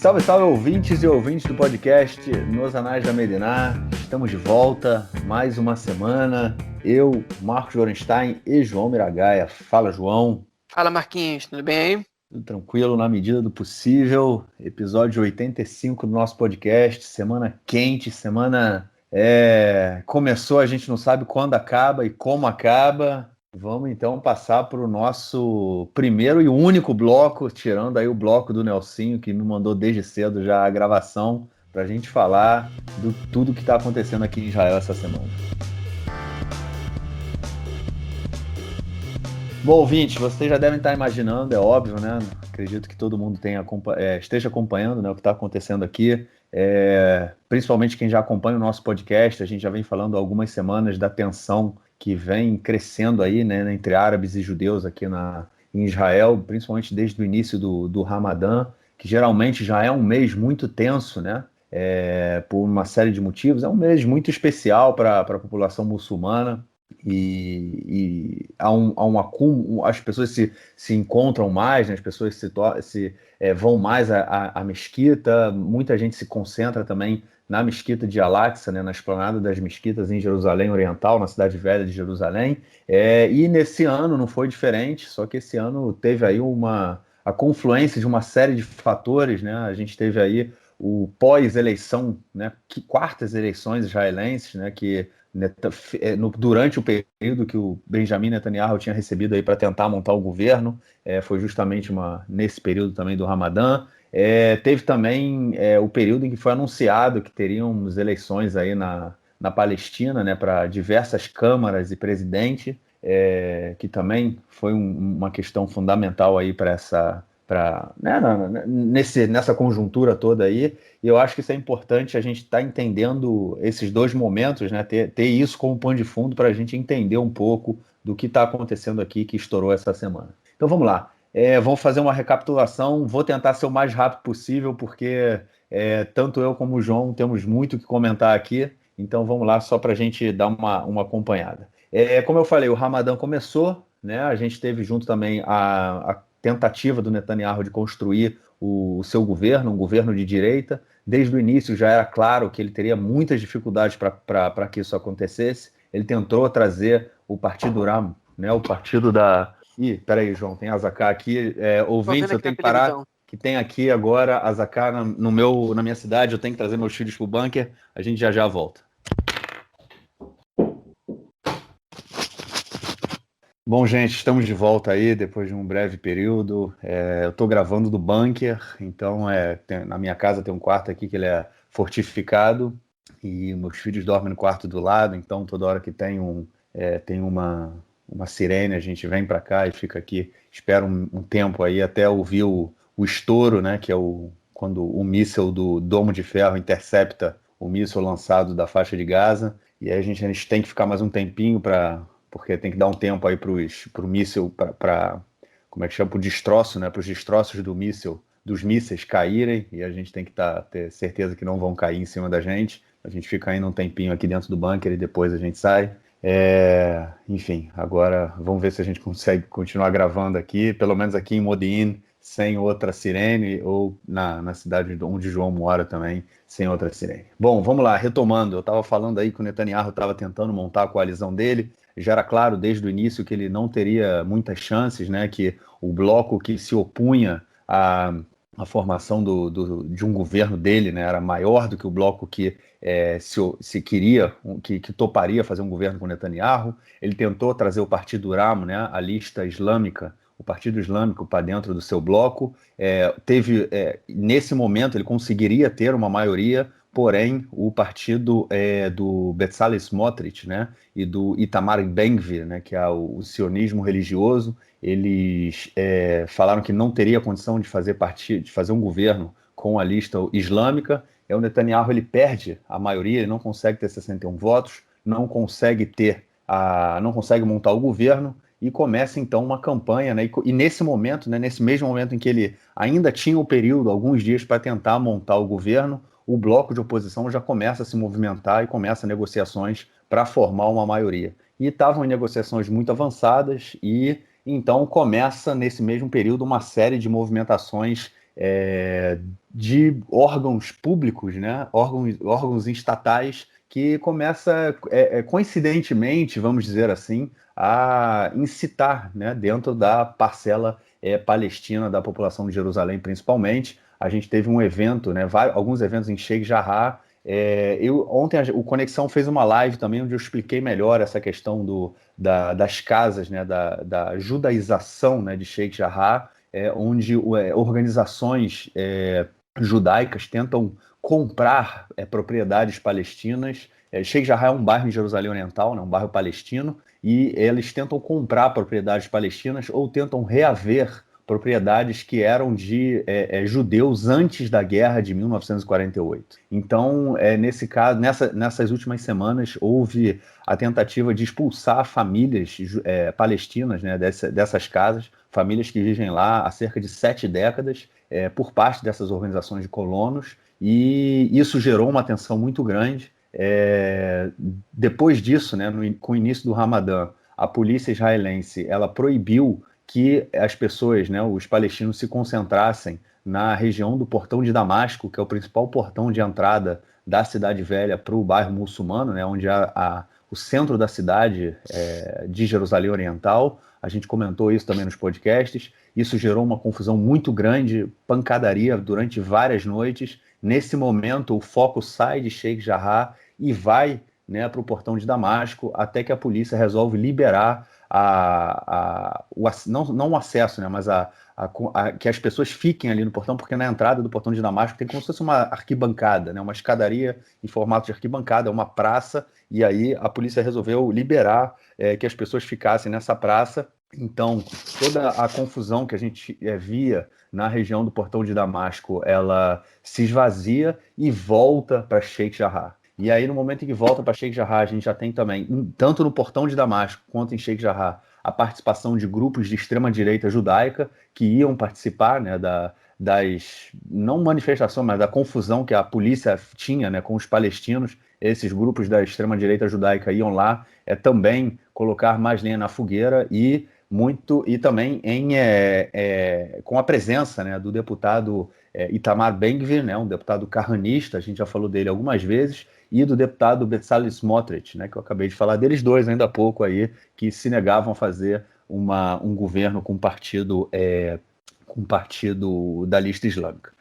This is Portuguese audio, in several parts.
Salve, salve, ouvintes e ouvintes do podcast Nos Anais da Mediná. Estamos de volta, mais uma semana. Eu, Marcos Gorenstein e João Miragaia. Fala, João. Fala, Marquinhos, tudo bem aí? Tudo tranquilo, na medida do possível. Episódio 85 do nosso podcast. Semana quente, semana... Começou, a gente não sabe quando acaba e como acaba. Vamos então passar para o nosso primeiro e único bloco, tirando aí o bloco do Nelsinho, que me mandou desde cedo já a gravação, para a gente falar de tudo que está acontecendo aqui em Israel essa semana. Bom, ouvinte, vocês já devem estar imaginando, é óbvio, né? Acredito que todo mundo esteja acompanhando, né, o que está acontecendo aqui. Principalmente quem já acompanha o nosso podcast, a gente já vem falando há algumas semanas da tensão que vem crescendo aí, né, entre árabes e judeus aqui em Israel, principalmente desde o início do Ramadã, que geralmente já é um mês muito tenso, né, por uma série de motivos. É um mês muito especial para a população muçulmana e há um acúmulo, as pessoas se encontram mais, né, as pessoas vão mais à mesquita, muita gente se concentra também na mesquita de Al-Aqsa, né, na esplanada das mesquitas em Jerusalém Oriental, na cidade velha de Jerusalém. E nesse ano não foi diferente, só que esse ano teve aí a confluência de uma série de fatores, né? A gente teve aí o pós-eleição, né, quartas eleições israelenses, né, que durante o período que o Benjamin Netanyahu tinha recebido aí para tentar montar o governo, foi justamente nesse período também do Ramadã. Teve também o período em que foi anunciado que teríamos eleições aí na Palestina, né, para diversas câmaras e presidente, que também foi uma questão fundamental aí né, nessa conjuntura toda aí. E eu acho que isso é importante, a gente estar entendendo esses dois momentos, né, ter isso como pano de fundo para a gente entender um pouco do que está acontecendo aqui, que estourou essa semana. Então vamos lá. Vamos fazer uma recapitulação, vou tentar ser o mais rápido possível, porque tanto eu como o João temos muito o que comentar aqui, então vamos lá só para a gente dar uma acompanhada. Como eu falei, o Ramadã começou, né? A gente teve junto também a tentativa do Netanyahu de construir o seu governo, um governo de direita. Desde o início já era claro que ele teria muitas dificuldades para que isso acontecesse. Ele tentou trazer o Partido Ram, né? O partido da... Ih, peraí, João, tem Azaká aqui. Ouvintes, eu tenho que parar, que tem aqui agora Azaká na minha cidade, eu tenho que trazer meus filhos para o bunker. A gente já volta. Bom, gente, estamos de volta aí depois de um breve período. Eu estou gravando do bunker, então na minha casa tem um quarto aqui que ele é fortificado e meus filhos dormem no quarto do lado, então toda hora que tem uma sirene, a gente vem para cá e fica aqui, espera um tempo aí até ouvir o estouro, né, que é quando o míssil do Domo de Ferro intercepta o míssil lançado da faixa de Gaza, e aí a gente tem que ficar mais um tempinho porque tem que dar um tempo aí para o míssil, como é que chama, para o destroço, né, para os destroços dos mísseis caírem, e a gente tem que ter certeza que não vão cair em cima da gente. A gente fica ainda um tempinho aqui dentro do bunker e depois a gente sai. Enfim, agora vamos ver se a gente consegue continuar gravando aqui, pelo menos aqui em Modi'in, sem outra sirene, ou na cidade onde João mora também, sem outra sirene. Bom, vamos lá, retomando, eu estava falando aí que o Netanyahu estava tentando montar a coalizão dele, já era claro desde o início que ele não teria muitas chances, né, que o bloco que se opunha à formação de um governo dele, né, era maior do que o bloco que se queria, que toparia fazer um governo com Netanyahu. Ele tentou trazer o Partido Ram, né, a lista islâmica, o Partido Islâmico para dentro do seu bloco. Nesse momento ele conseguiria ter uma maioria, porém o partido do Bezalel Smotrich, né, e do Itamar Ben-Gvir, né, que é o sionismo religioso, eles falaram que não teria condição de fazer um governo com a lista islâmica. O Netanyahu ele perde a maioria, ele não consegue ter 61 votos, não consegue montar o governo, e começa então uma campanha, né? E nesse momento, né, nesse mesmo momento em que ele ainda tinha o período, alguns dias para tentar montar o governo, o bloco de oposição já começa a se movimentar e começa negociações para formar uma maioria. E estavam em negociações muito avançadas, e então começa nesse mesmo período uma série de movimentações de órgãos públicos, né, órgãos estatais, que começa, coincidentemente, vamos dizer assim, a incitar, né, dentro da parcela palestina da população de Jerusalém, principalmente. A gente teve um evento, né, alguns eventos em Sheikh Jarrah. Ontem o Conexão fez uma live também onde eu expliquei melhor essa questão das casas, né, da judaização, né, de Sheikh Jarrah, onde organizações judaicas tentam comprar propriedades palestinas. Sheikh Jarrah é um bairro em Jerusalém Oriental, né, um bairro palestino, e eles tentam comprar propriedades palestinas ou tentam reaver propriedades que eram de judeus antes da guerra de 1948. Então, nesse caso, nessas últimas semanas, houve a tentativa de expulsar famílias palestinas, né, dessas casas, famílias que vivem lá há cerca de 7 décadas, por parte dessas organizações de colonos, e isso gerou uma tensão muito grande. Depois disso, né, com o início do Ramadã, a polícia israelense ela proibiu que as pessoas, né, os palestinos, se concentrassem na região do Portão de Damasco, que é o principal portão de entrada da Cidade Velha para o bairro muçulmano, né, onde o centro da cidade de Jerusalém Oriental. A gente comentou isso também nos podcasts. Isso gerou uma confusão muito grande, pancadaria durante várias noites. Nesse momento, o foco sai de Sheikh Jarrah e vai, né, para o Portão de Damasco, até que a polícia resolve liberar não o acesso, né, mas que as pessoas fiquem ali no portão, porque na entrada do Portão de Damasco tem como se fosse uma arquibancada, né, uma escadaria em formato de arquibancada, uma praça, e aí a polícia resolveu liberar que as pessoas ficassem nessa praça. Então, toda a confusão que a gente via na região do Portão de Damasco, ela se esvazia e volta para Sheikh Jarrah. E aí, no momento em que volta para Sheikh Jarrah, a gente já tem também, tanto no Portão de Damasco quanto em Sheikh Jarrah, a participação de grupos de extrema-direita judaica que iam participar, né, não manifestação, mas da confusão que a polícia tinha, né, com os palestinos. Esses grupos da extrema-direita judaica iam lá também colocar mais lenha na fogueira e também com a presença, né, do deputado Itamar Ben-Gvir, né, um deputado carranista, a gente já falou dele algumas vezes, e do deputado Bezalel Smotrich, né, que eu acabei de falar deles dois ainda há pouco aí, que se negavam a fazer um governo com um partido da lista islâmica.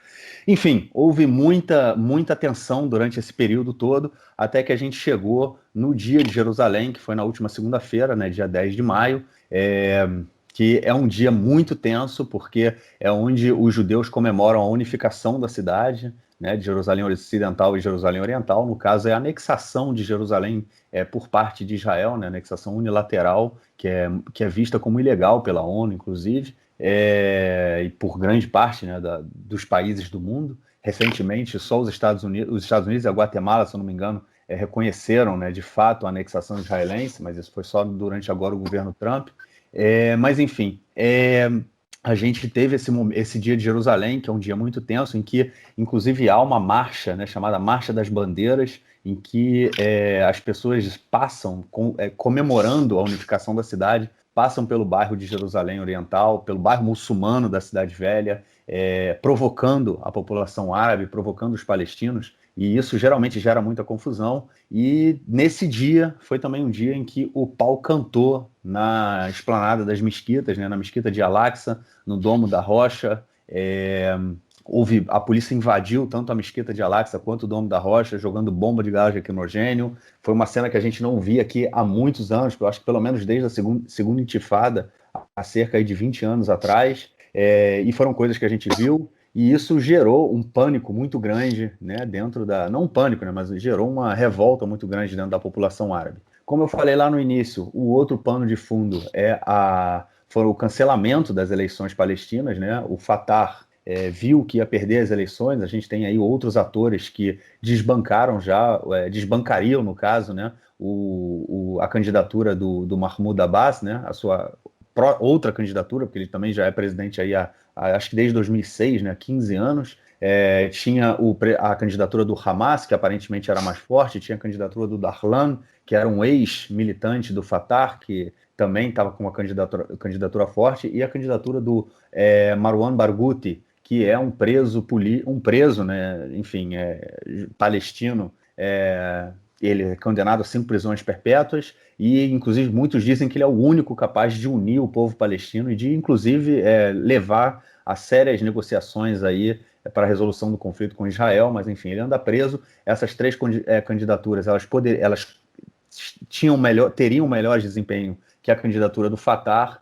Enfim, houve muita tensão durante esse período todo, até que a gente chegou no dia de Jerusalém, que foi na última segunda-feira, né, dia 10 de maio, que é um dia muito tenso, porque é onde os judeus comemoram a unificação da cidade, né, de Jerusalém Ocidental e Jerusalém Oriental. No caso, é a anexação de Jerusalém por parte de Israel, né, anexação unilateral, que é vista como ilegal pela ONU, inclusive, e por grande parte, né, dos países do mundo. Recentemente, só os Estados Unidos e a Guatemala, se eu não me engano, reconheceram, né, de fato a anexação israelense, mas isso foi só durante agora o governo Trump. Mas, enfim, a gente teve esse dia de Jerusalém, que é um dia muito tenso, em que, inclusive, há uma marcha, né, chamada Marcha das Bandeiras, em que as pessoas passam comemorando a unificação da cidade, passam pelo bairro de Jerusalém Oriental, pelo bairro muçulmano da Cidade Velha, provocando a população árabe, provocando os palestinos, e isso geralmente gera muita confusão. E nesse dia foi também um dia em que o pau cantou na esplanada das mesquitas, né, na mesquita de Al-Aqsa, no Domo da Rocha. A polícia invadiu tanto a mesquita de Al-Aqsa quanto o Domo da Rocha, jogando bomba de gás lacrimogênio. Foi uma cena que a gente não via aqui há muitos anos, eu acho que pelo menos desde a segunda intifada, há cerca de 20 anos atrás, e foram coisas que a gente viu, e isso gerou um pânico muito grande, né, não um pânico, né, mas gerou uma revolta muito grande dentro da população árabe. Como eu falei lá no início, o outro pano de fundo foi o cancelamento das eleições palestinas, né? O Fatah viu que ia perder as eleições. A gente tem aí outros atores que desbancariam no caso, né, a candidatura do Mahmoud Abbas, né, a sua outra candidatura, porque ele também já é presidente aí acho que desde 2006, né, 15 anos. Tinha a candidatura do Hamas, que aparentemente era mais forte, tinha a candidatura do Dahlan, que era um ex-militante do Fatah, que também estava com uma candidatura forte, e a candidatura do Marwan Barghouti, que é um preso, né, enfim, palestino. Ele é condenado a 5 prisões perpétuas e, inclusive, muitos dizem que ele é o único capaz de unir o povo palestino e de, inclusive, levar a sérias negociações aí para a resolução do conflito com Israel, mas, enfim, ele anda preso. Essas três candidaturas, elas teriam melhor desempenho que a candidatura do Fatah.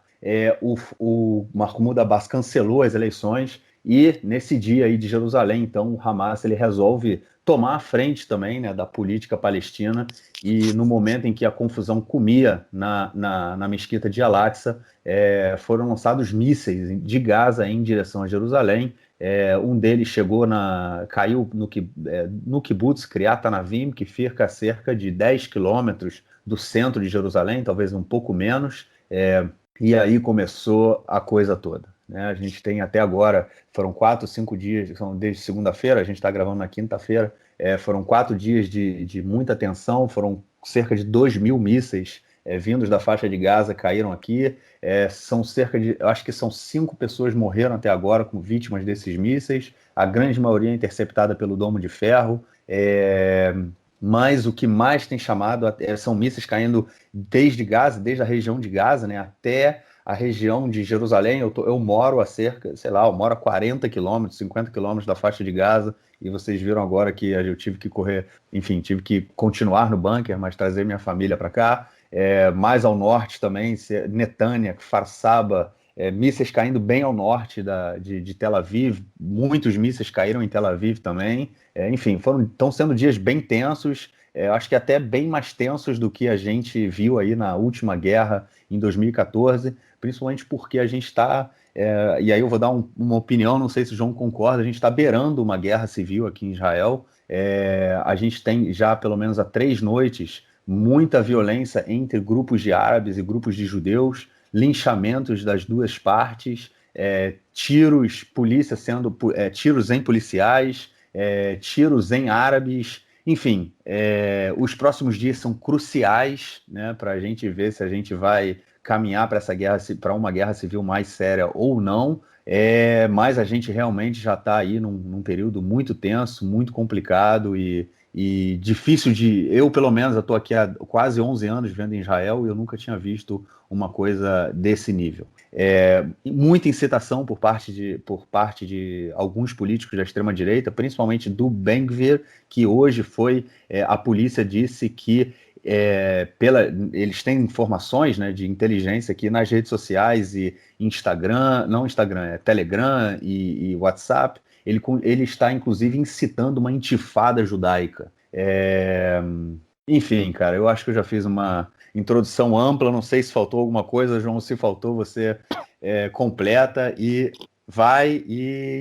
O Mahmoud Abbas cancelou as eleições e, nesse dia aí de Jerusalém, então, o Hamas ele resolve tomar a frente também, né, da política palestina, e no momento em que a confusão comia na mesquita de Al-Aqsa, foram lançados mísseis de Gaza em direção a Jerusalém. Um deles caiu no kibbutz Kiryat Anavim, que fica a cerca de 10 quilômetros do centro de Jerusalém, talvez um pouco menos, e aí começou a coisa toda, né? A gente tem até agora, foram 4, 5 dias, são desde segunda-feira, a gente está gravando na quinta-feira, foram 4 dias de muita tensão, foram cerca de 2.000 mísseis vindos da faixa de Gaza, caíram aqui. São eu acho que são 5 pessoas morreram até agora como vítimas desses mísseis, a grande maioria interceptada pelo Domo de Ferro. Mas o que mais tem chamado são mísseis caindo desde Gaza, desde a região de Gaza, né, até a região de Jerusalém. Eu moro a cerca, sei lá, eu moro a 40 quilômetros, 50 quilômetros da faixa de Gaza, e vocês viram agora que eu tive que correr, enfim, tive que continuar no bunker, mas trazer minha família para cá. Mais ao norte também, Netânia, Kfar Saba, mísseis caindo bem ao norte de Tel Aviv, muitos mísseis caíram em Tel Aviv também. Enfim, estão sendo dias bem tensos, acho que até bem mais tensos do que a gente viu aí na última guerra em 2014, principalmente porque a gente está, e aí eu vou dar uma opinião, não sei se o João concorda, a gente está beirando uma guerra civil aqui em Israel. A gente tem já pelo menos há 3 noites muita violência entre grupos de árabes e grupos de judeus, linchamentos das duas partes, tiros em policiais, tiros em árabes. Enfim, os próximos dias são cruciais, né, para a gente ver se a gente vai caminhar para uma guerra civil mais séria ou não. Mas a gente realmente já está aí num período muito tenso, muito complicado e difícil eu pelo menos, eu estou aqui há quase 11 anos vivendo em Israel e eu nunca tinha visto uma coisa desse nível. Muita incitação por parte de alguns políticos da extrema-direita, principalmente do Ben Gvir, que hoje a polícia disse que eles têm informações, né, de inteligência aqui nas redes sociais e Telegram e WhatsApp. Ele está, inclusive, incitando uma intifada judaica. Enfim, cara, eu acho que eu já fiz uma introdução ampla, não sei se faltou alguma coisa, João, se faltou, você completa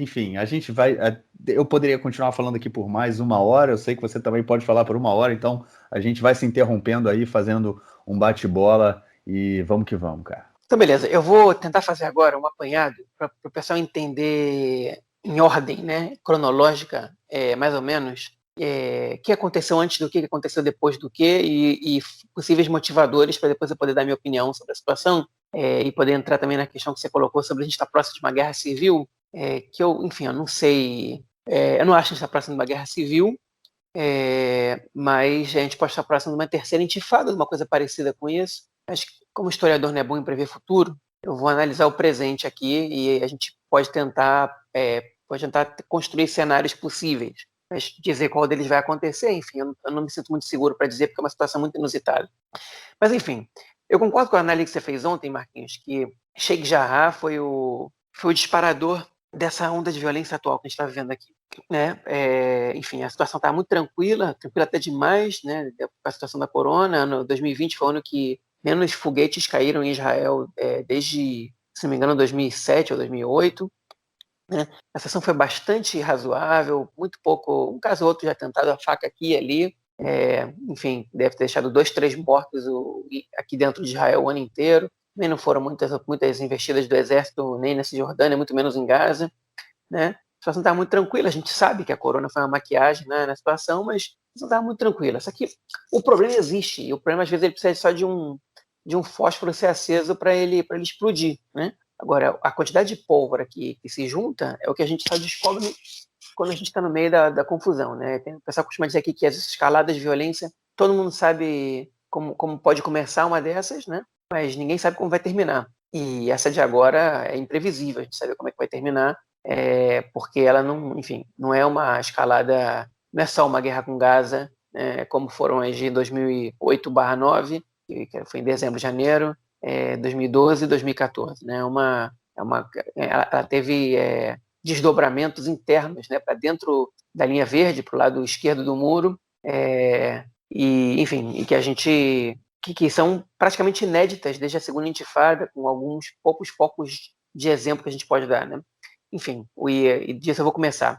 enfim, a gente vai... Eu poderia continuar falando aqui por mais 1 hora, eu sei que você também pode falar por 1 hora, então a gente vai se interrompendo aí, fazendo um bate-bola e vamos que vamos, cara. Então, beleza. Eu vou tentar fazer agora um apanhado para o pessoal entender em ordem, né, cronológica, mais ou menos, o que aconteceu antes do que aconteceu depois do que e possíveis motivadores para depois eu poder dar minha opinião sobre a situação e poder entrar também na questão que você colocou sobre a gente estar próximo de uma guerra civil, que eu não sei, eu não acho que a gente está próximo de uma guerra civil, mas a gente pode estar próximo de uma terceira intifada, uma coisa parecida com isso. Acho que, como historiador não é bom em prever futuro, eu vou analisar o presente aqui e a gente pode tentar construir cenários possíveis. Mas dizer qual deles vai acontecer, enfim, eu não me sinto muito seguro para dizer, porque é uma situação muito inusitada. Mas, enfim, eu concordo com a análise que você fez ontem, Marquinhos, que Sheikh Jarrah foi o disparador dessa onda de violência atual que a gente está vivendo aqui, né? Enfim, a situação está muito tranquila até demais, né? A situação da corona, ano 2020 foi o ano que menos foguetes caíram em Israel desde, se não me engano, 2007 ou 2008. Né? A situação foi bastante razoável, muito pouco, um caso ou outro já tentado a faca aqui e ali, enfim, deve ter deixado 2, 3 mortos aqui dentro de Israel o ano inteiro. Também não foram muitas investidas do exército nem na Cisjordânia, muito menos em Gaza, né? A situação estava muito tranquila, a gente sabe que a corona foi uma maquiagem, né, na situação, mas a situação estava muito tranquila. Só que o problema existe, e o problema às vezes ele precisa só de um fósforo ser aceso para ele explodir, né? Agora, a quantidade de pólvora que se junta é o que a gente só descobre quando a gente está no meio da confusão, né? O pessoal costuma dizer aqui que as escaladas de violência, todo mundo sabe como pode começar uma dessas, né? Mas ninguém sabe como vai terminar. E essa de agora é imprevisível, a gente sabe como é que vai terminar, porque ela não, enfim, não é uma escalada, não é só uma guerra com Gaza, como foram as de 2008/9, que foi em dezembro, janeiro, 2012 e 2014, né? Ela teve desdobramentos internos, né, para dentro da linha verde, para o lado esquerdo do muro, e enfim, e que a gente que são praticamente inéditas desde a segunda intifada, com alguns poucos focos de exemplo que a gente pode dar, né? Enfim, e disso eu vou começar.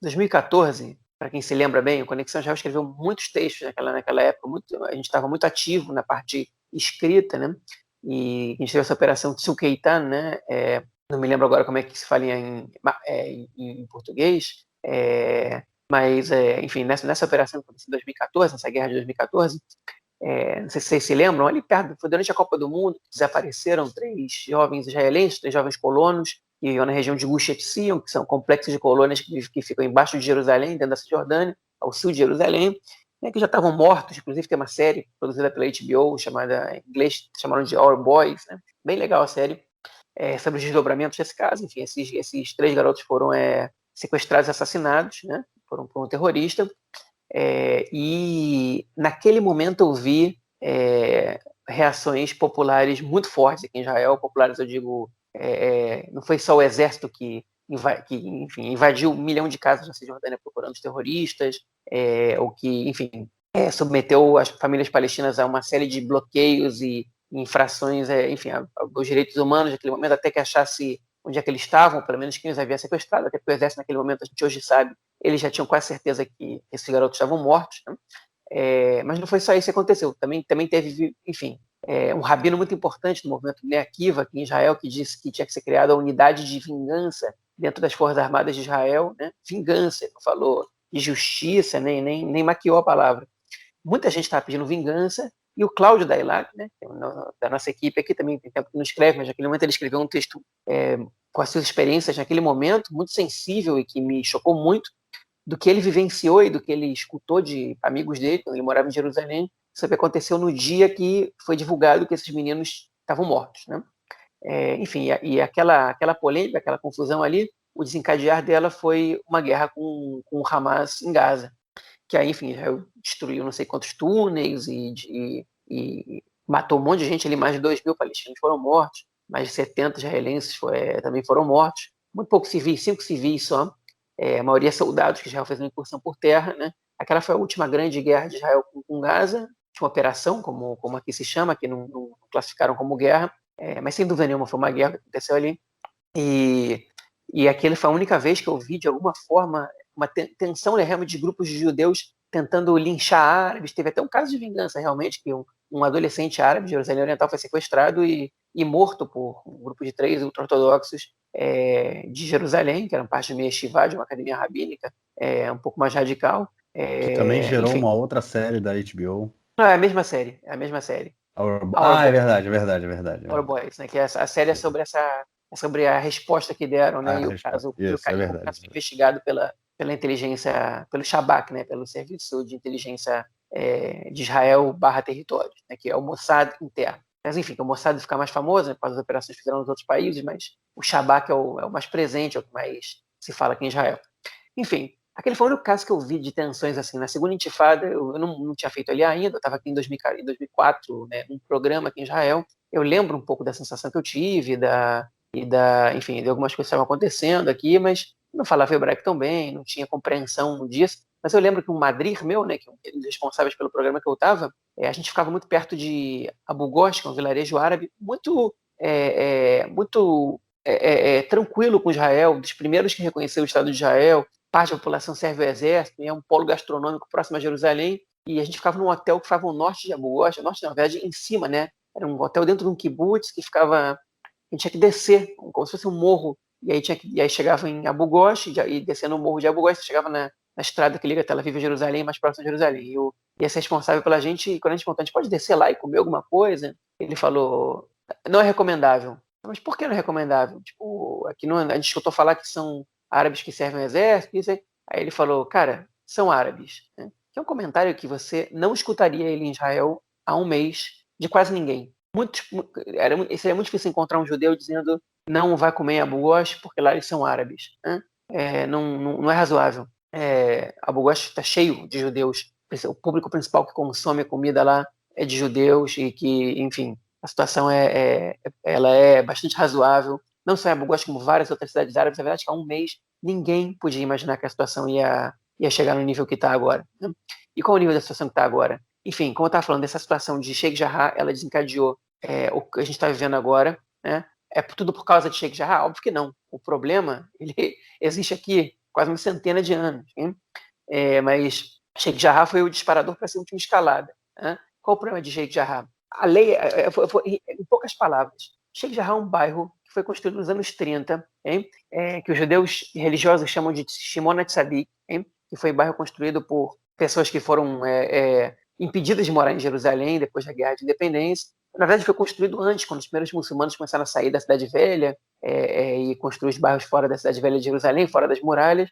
2014, para quem se lembra bem, o Conexão Israel escreveu muitos textos naquela época, a gente estava muito ativo na parte escrita, né? E a gente teve essa operação Tzuk Eitan, né? Não me lembro agora como é que se fala em português, mas, enfim, nessa operação que aconteceu em 2014, nessa guerra de 2014, não sei se vocês se lembram, ali perto, foi durante a Copa do Mundo, desapareceram 3 jovens israelenses, 3 jovens colonos, que viviam na região de Gush Etzion, que são complexos de colônias que ficam embaixo de Jerusalém, dentro da Cisjordânia, ao sul de Jerusalém, que já estavam mortos. Inclusive tem uma série produzida pela HBO, chamada, em inglês chamaram de Our Boys, né? Bem legal a série, sobre os desdobramentos desse caso. Enfim, esses 3 garotos foram sequestrados e assassinados, né, por um terrorista. E naquele momento eu vi reações populares muito fortes aqui em Israel. Populares, eu digo, não foi só o exército que enfim, invadiu 1 milhão de casas na Cisjordânia procurando os terroristas, ou que, enfim, submeteu as famílias palestinas a uma série de bloqueios e infrações, enfim, aos direitos humanos naquele momento, até que achasse onde é que eles estavam, pelo menos quem os havia sequestrado, até porque o exército naquele momento, a gente hoje sabe, eles já tinham quase certeza que esses garotos estavam mortos, né? Mas não foi só isso que aconteceu. Também teve, enfim, um rabino muito importante do movimento Bnei Akiva, aqui em Israel, que disse que tinha que ser criada a unidade de vingança dentro das Forças Armadas de Israel, né? Vingança, não falou de justiça, nem maquiou a palavra. Muita gente estava pedindo vingança, e o Cláudio Dailac, né, da nossa equipe aqui, também tem tempo que não escreve, mas naquele momento ele escreveu um texto com as suas experiências naquele momento, muito sensível e que me chocou muito, do que ele vivenciou e do que ele escutou de amigos dele, quando ele morava em Jerusalém, sobre o que aconteceu no dia que foi divulgado que esses meninos estavam mortos, né? Enfim, e aquela polêmica, aquela confusão ali, o desencadear dela foi uma guerra com o Hamas em Gaza, que aí, enfim, destruiu não sei quantos túneis e matou um monte de gente ali. Mais de 2.000 palestinos foram mortos, mais de 70 israelenses também foram mortos, muito poucos civis, 5 civis só, a maioria soldados, que Israel fez uma incursão por terra, né? Aquela foi a última grande guerra de Israel com Gaza, uma operação, como aqui se chama, que não classificaram como guerra, mas sem dúvida nenhuma foi uma guerra que aconteceu ali. E aquele foi a única vez que eu vi, de alguma forma, uma tensão, né, realmente, de grupos de judeus tentando linchar árabes. Teve até um caso de vingança, realmente, que um adolescente árabe de Jerusalém Oriental foi sequestrado e morto por um grupo de 3 ultra-ortodoxos de Jerusalém, que eram parte de uma yeshiva, de uma academia rabínica, um pouco mais radical. Que também gerou Enfim, uma outra série da HBO. é a mesma série, é a mesma série. É verdade, é verdade, é verdade. Our Boys, né? Que a série é sobre a resposta que deram, né? E o caso, Isso, é como o verdade. caso foi investigado pela inteligência, pelo Shabak, né? Pelo Serviço de Inteligência de Israel/território, né? Que é o Mossad interno. Mas enfim, o Mossad fica mais famoso, né, por causa das operações que fizeram nos outros países, mas o Shabak é o mais presente, é o que mais se fala aqui em Israel. Enfim, aquele foi o único caso que eu vi de tensões assim. Na segunda intifada, eu não tinha feito ali ainda, eu estava aqui em 2004, né, num programa aqui em Israel. Eu lembro um pouco da sensação que eu tive, enfim, de algumas coisas que estavam acontecendo aqui, mas não falava hebraico tão bem, não tinha compreensão disso. Mas eu lembro que um madrir meu, né, que é um dos responsáveis pelo programa que eu estava, a gente ficava muito perto de Abu Ghosh, que é um vilarejo árabe, muito tranquilo com Israel, dos primeiros que reconheceu o Estado de Israel. Parte da população serve o exército, é um polo gastronômico próximo a Jerusalém, e a gente ficava num hotel que ficava no norte de Abu Ghosh, norte, na verdade, em cima, né? Era um hotel dentro de um kibbutz que ficava, a gente tinha que descer, como se fosse um morro, e aí chegava em Abu Ghosh, e descendo o morro de Abu Ghosh, você chegava na estrada que liga Tel Aviv a Jerusalém, mais próximo de Jerusalém. E esse responsável pela gente, e quando a gente perguntou, a gente pode descer lá e comer alguma coisa? Ele falou, não é recomendável, Mas por que não é recomendável? Tipo, aqui não, a gente escutou falar que são árabes que servem ao exército, isso aí. Aí ele falou, cara, são árabes. Né? Que é um comentário que você não escutaria ele em Israel há um mês de quase ninguém. Seria muito difícil encontrar um judeu dizendo não vai comer Abu Ghosh porque lá eles são árabes. Né? Não é razoável. Abu Ghosh está cheio de judeus. O público principal que consome a comida lá é de judeus e que, enfim, a situação ela é bastante razoável. Não só em Abu Ghosh, como várias outras cidades árabes. Na verdade, que há um mês ninguém podia imaginar que a situação ia chegar no nível que está agora. Né? E qual é o nível da situação que está agora? Enfim, como eu estava falando, essa situação de Sheikh Jarrah, ela desencadeou o que a gente está vivendo agora. Né? É tudo por causa de Sheikh Jarrah? Óbvio que não. O problema ele existe aqui quase uma centena de anos. Hein? Mas Sheikh Jarrah foi o disparador para essa última escalada. Né? Qual o problema de Sheikh Jarrah? A lei, em poucas palavras, Sheikh Jarrah é um bairro que foi construído nos anos 30, hein? Que os judeus religiosos chamam de Shimon HaTzadik, que foi um bairro construído por pessoas que foram impedidas de morar em Jerusalém depois da Guerra de Independência. Na verdade, foi construído antes, quando os primeiros muçulmanos começaram a sair da Cidade Velha e construir os bairros fora da Cidade Velha de Jerusalém, fora das muralhas.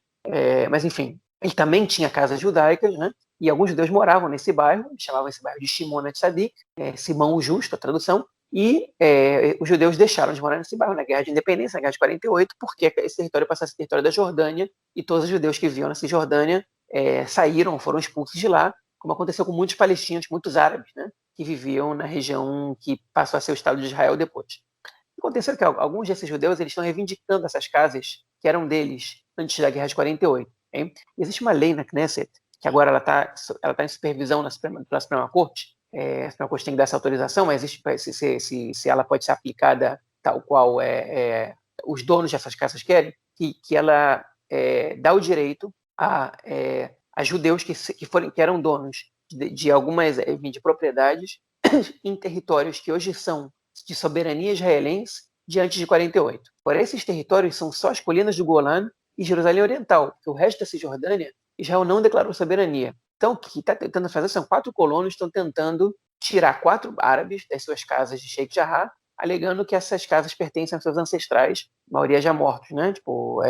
Mas, enfim, ele também tinha casas judaicas, né? E alguns judeus moravam nesse bairro, chamavam esse bairro de Shimon HaTzadik, Simão o Justo, a tradução, e os judeus deixaram de morar nesse bairro na Guerra de Independência, na Guerra de 48, porque esse território passou a ser território da Jordânia, e todos os judeus que viviam na Cisjordânia saíram, foram expulsos de lá, como aconteceu com muitos palestinos, muitos árabes, né, que viviam na região que passou a ser o Estado de Israel depois. Aconteceu que alguns desses judeus eles estão reivindicando essas casas que eram deles antes da Guerra de 48. Hein? Existe uma lei na Knesset, que agora ela tá em supervisão pela Suprema Corte. A Suprema Corte tem que dar essa autorização, mas existe se ela pode ser aplicada tal qual os donos dessas casas querem, que ela dá o direito a judeus que eram donos de algumas de propriedades em territórios que hoje são de soberania israelense diante de 48. Porém, esses territórios são só as colinas do Golã e Jerusalém Oriental, porque o resto da Cisjordânia, Israel não declarou soberania. Então, o que está tentando fazer são 4 colonos que estão tentando tirar 4 árabes das suas casas de Sheikh Jarrah, alegando que essas casas pertencem aos seus ancestrais, a maioria já mortos, né? Tipo,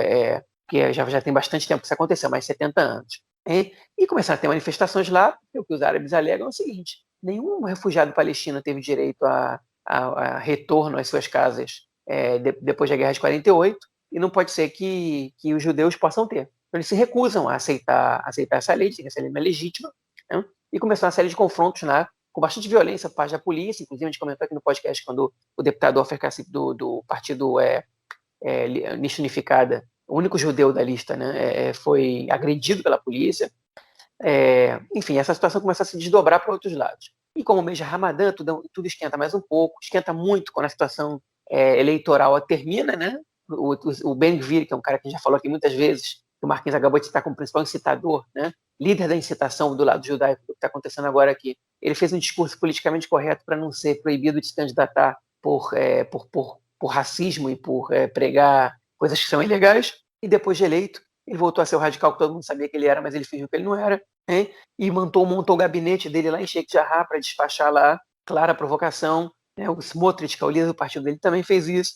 que já tem bastante tempo que isso aconteceu, mais de 70 anos. E começaram a ter manifestações lá, e o que os árabes alegam é o seguinte: nenhum refugiado palestino teve direito a retorno às suas casas depois da Guerra de 48, e não pode ser que os judeus possam ter. Então, eles se recusam a aceitar essa lei, que essa lei não é legítima, né? E começou uma série de confrontos lá, com bastante violência por parte da polícia. Inclusive, a gente comentou aqui no podcast quando o deputado Ofer Kassif do partido Lista Unificada, o único judeu da lista, né, foi agredido pela polícia. Enfim, essa situação começou a se desdobrar para outros lados. E como o mês de Ramadã, tudo esquenta mais um pouco, esquenta muito quando a situação eleitoral termina, né? O Ben Gvir, que é um cara que a gente já falou aqui muitas vezes, que o Marquinhos acabou de citar como principal incitador, né? Líder da incitação do lado judaico, do que está acontecendo agora aqui. Ele fez um discurso politicamente correto para não ser proibido de se candidatar por racismo e por pregar coisas que são ilegais, e depois de eleito, ele voltou a ser o radical que todo mundo sabia que ele era, mas ele fingiu que ele não era, né? E montou o gabinete dele lá em Sheikh Jarrah para despachar lá, clara provocação, né? O Smotrich, que é o líder do partido dele, também fez isso.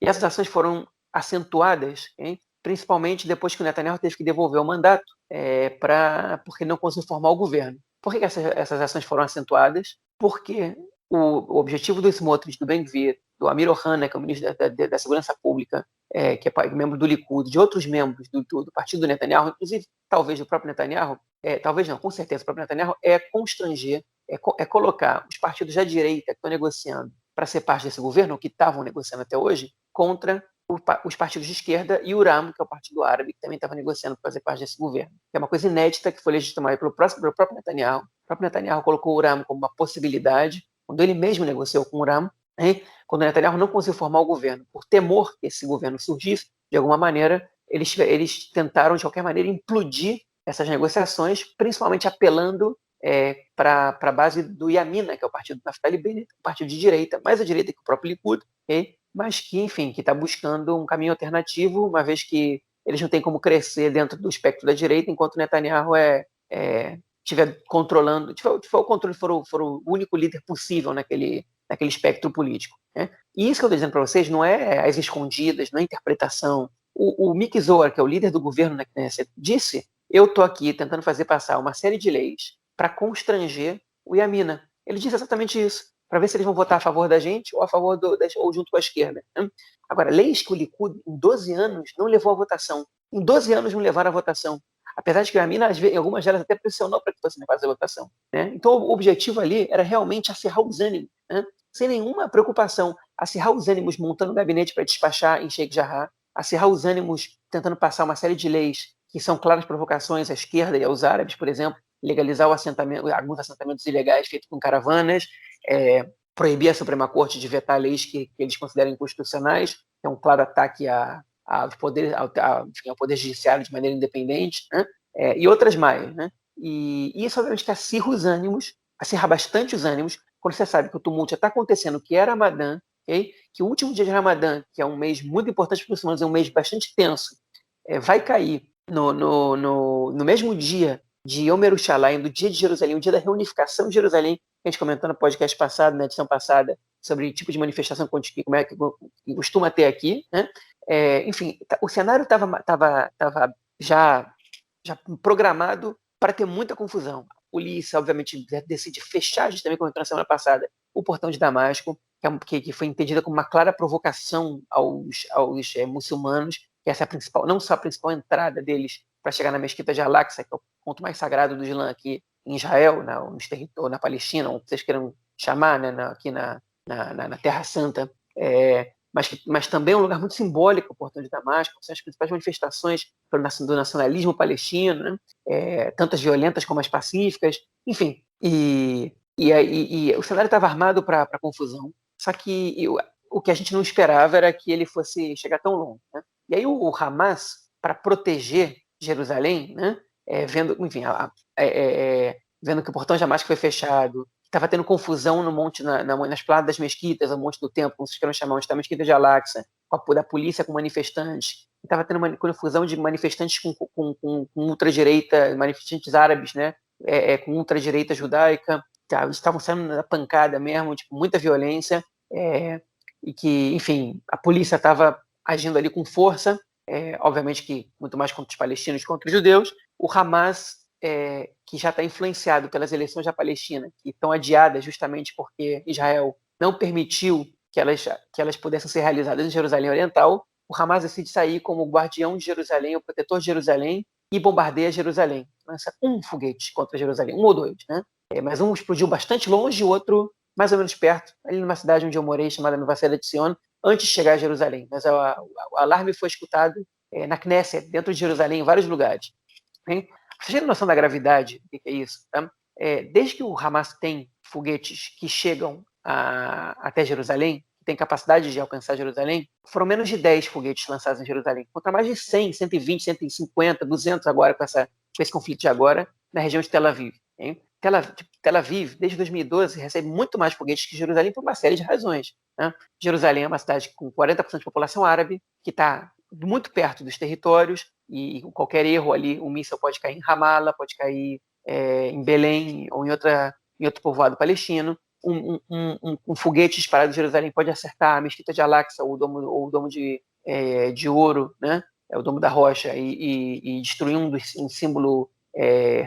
E essas ações foram acentuadas, hein? Principalmente depois que o Netanyahu teve que devolver o mandato porque não conseguiu formar o governo. Por que essas ações foram acentuadas? Porque o objetivo do Smotrich, do Ben Gvir, do Amir Ohana, que é o ministro da Segurança Pública, que é membro do Likud, de outros membros do partido do Netanyahu, inclusive talvez do próprio Netanyahu, talvez não, com certeza, o próprio Netanyahu, constranger, colocar os partidos da direita que estão negociando para ser parte desse governo, ou que estavam negociando até hoje, contra os partidos de esquerda e o RAM, que é o partido árabe, que também estava negociando para fazer parte desse governo. É uma coisa inédita que foi legitimada pelo próprio Netanyahu. O próprio Netanyahu colocou o RAM como uma possibilidade, quando ele mesmo negociou com o RAM, quando o Netanyahu não conseguiu formar o governo, por temor que esse governo surgisse, de alguma maneira, eles tentaram, de qualquer maneira, implodir essas negociações, principalmente apelando para a base do Yamina, que é o partido do Naftali Bennett, um partido de direita, mais à direita que o próprio Likud, mas que, enfim, que está buscando um caminho alternativo, uma vez que eles não têm como crescer dentro do espectro da direita, enquanto o Netanyahu estiver controlando, tiver o controle, for o único líder possível naquele espectro político, né? E isso que eu estou dizendo para vocês não é as escondidas, não é interpretação. O Miki Zohar, que é o líder do governo na Knesset, disse: eu estou aqui tentando fazer passar uma série de leis para constranger o Yamina. Ele disse exatamente isso, para ver se eles vão votar a favor da gente ou a favor ou junto com a esquerda, né? Agora, leis que o Likud, em 12 anos, não levou à votação. Em 12 anos não levaram à votação. Apesar de que a Yamina, em algumas delas, até pressionou para que fosse levada à votação, né? Então, o objetivo ali era realmente acirrar os ânimos, né? Sem nenhuma preocupação. Acirrar os ânimos montando um gabinete para despachar em Sheikh Jarrah, acirrar os ânimos tentando passar uma série de leis que são claras provocações à esquerda e aos árabes, por exemplo, legalizar alguns assentamentos ilegais feitos com caravanas, proibir a Suprema Corte de vetar leis que eles consideram inconstitucionais, que é um claro ataque ao poder judiciário de maneira independente, né? E outras mais, né? E isso, obviamente, que acirra bastante os ânimos, quando você sabe que o tumulto já está acontecendo, que é Ramadã, okay? Que o último dia de Ramadã, que é um mês muito importante para os muçulmanos, é um mês bastante tenso, vai cair no mesmo dia de Yom Yerushalayim, do dia de Jerusalém, o dia da reunificação de Jerusalém, que a gente comentou no podcast passado, na edição passada, sobre o tipo de manifestação que costuma ter aqui, né? Enfim, o cenário estava já programado para ter muita confusão. A polícia, obviamente, decide fechar, justamente como na semana passada, o portão de Damasco, que foi entendida como uma clara provocação aos muçulmanos, que essa é a principal, não só a principal entrada deles para chegar na mesquita de Al-Aqsa, que é o ponto mais sagrado do Islã aqui em Israel, na Palestina, ou vocês queiram chamar, né, aqui na Terra Santa, mas também é um lugar muito simbólico, o Portão de Damasco, são as principais manifestações do nacionalismo palestino, né? Tanto as violentas como as pacíficas, enfim. E o cenário estava armado para confusão, só que o que a gente não esperava era que ele fosse chegar tão longe, né? E aí o Hamas, para proteger Jerusalém, né? Vendo que o Portão de Damasco foi fechado, estava tendo confusão no monte, nas planas das mesquitas, no Monte do Templo, como vocês queiram chamar, onde está a mesquita de Al-Aqsa, da polícia com manifestantes. Estava tendo uma confusão de manifestantes com ultradireita, manifestantes árabes, né? Com ultradireita judaica. Estavam saindo na pancada mesmo, tipo, muita violência. E que, enfim, a polícia estava agindo ali com força, obviamente que muito mais contra os palestinos que contra os judeus. O Hamas, que já está influenciado pelas eleições da Palestina, que estão adiadas justamente porque Israel não permitiu que elas pudessem ser realizadas em Jerusalém Oriental, o Hamas decide sair como o guardião de Jerusalém, o protetor de Jerusalém, e bombardeia Jerusalém. Lança um foguete contra Jerusalém, um ou dois, né? Mas um explodiu bastante longe e o outro mais ou menos perto, ali numa cidade onde eu morei, chamada Nova Ceda de Sion, antes de chegar a Jerusalém. Mas o alarme foi escutado na Knesset, dentro de Jerusalém, em vários lugares. Hein? Vocês têm noção da gravidade? O que é isso? Tá? Desde que o Hamas tem foguetes que chegam até Jerusalém, que tem capacidade de alcançar Jerusalém, foram menos de 10 foguetes lançados em Jerusalém, contra mais de 100, 120, 150, 200 agora, com esse conflito de agora, na região de Tel Aviv. Hein? Tel Aviv, desde 2012, recebe muito mais foguetes que Jerusalém por uma série de razões. Né? Jerusalém é uma cidade com 40% de população árabe, que está muito perto dos territórios, e qualquer erro ali, um míssil pode cair em Ramallah, pode cair em Belém ou em outro povoado palestino. Um foguete disparado de Jerusalém pode acertar a mesquita de Al-Aqsa ou o domo de ouro, né? O domo da rocha, e destruir um símbolo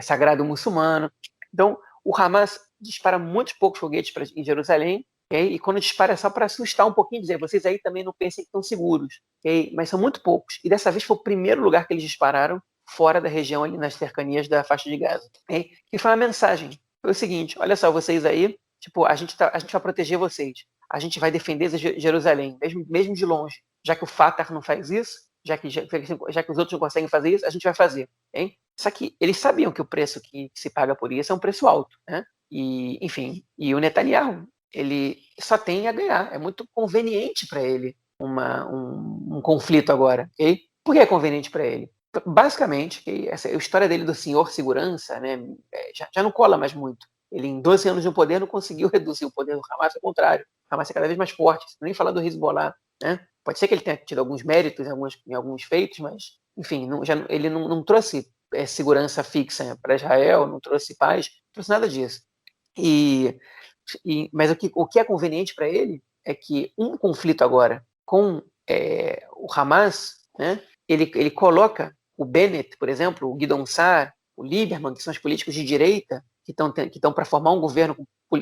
sagrado muçulmano. Então, o Hamas dispara muitos poucos foguetes em Jerusalém, okay? E quando dispara é só para assustar um pouquinho, dizer, vocês aí também não pensem que estão seguros, okay? Mas são muito poucos. E dessa vez foi o primeiro lugar que eles dispararam fora da região, ali nas cercanias da faixa de Gaza. Okay? E foi uma mensagem. Foi o seguinte, olha só, vocês aí, tipo, a gente vai proteger vocês. A gente vai defender Jerusalém, mesmo de longe. Já que o Fatah não faz isso, já que os outros não conseguem fazer isso, a gente vai fazer. Okay? Só que eles sabiam que o preço que se paga por isso é um preço alto, né? E, enfim, o Netanyahu, ele só tem a ganhar. É muito conveniente para ele um conflito agora, ok? Por que é conveniente para ele? Basicamente, essa história dele do senhor segurança, né, já não cola mais muito. Ele, em 12 anos de poder, não conseguiu reduzir o poder do Hamas, ao contrário. O Hamas é cada vez mais forte, nem falar do Hezbollah, né? Pode ser que ele tenha tido alguns méritos em alguns feitos, mas, enfim, ele não trouxe segurança fixa para Israel, não trouxe paz, não trouxe nada disso. E Mas o que é conveniente para ele é que um conflito agora com o Hamas, né, ele coloca o Bennett, por exemplo, o Guidon Saar, o Lieberman, que são os políticos de direita, que estão para formar um governo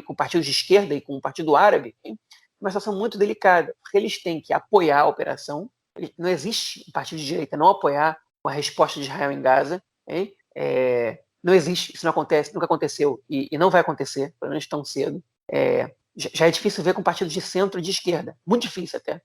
com partidos de esquerda e com o Partido Árabe, hein? Uma situação muito delicada, porque eles têm que apoiar a operação. Não existe um partido de direita não apoiar uma resposta de Israel em Gaza. Hein? Não existe, isso não acontece, nunca aconteceu e não vai acontecer, pelo menos tão cedo. Já é difícil ver com partidos de centro e de esquerda, muito difícil até.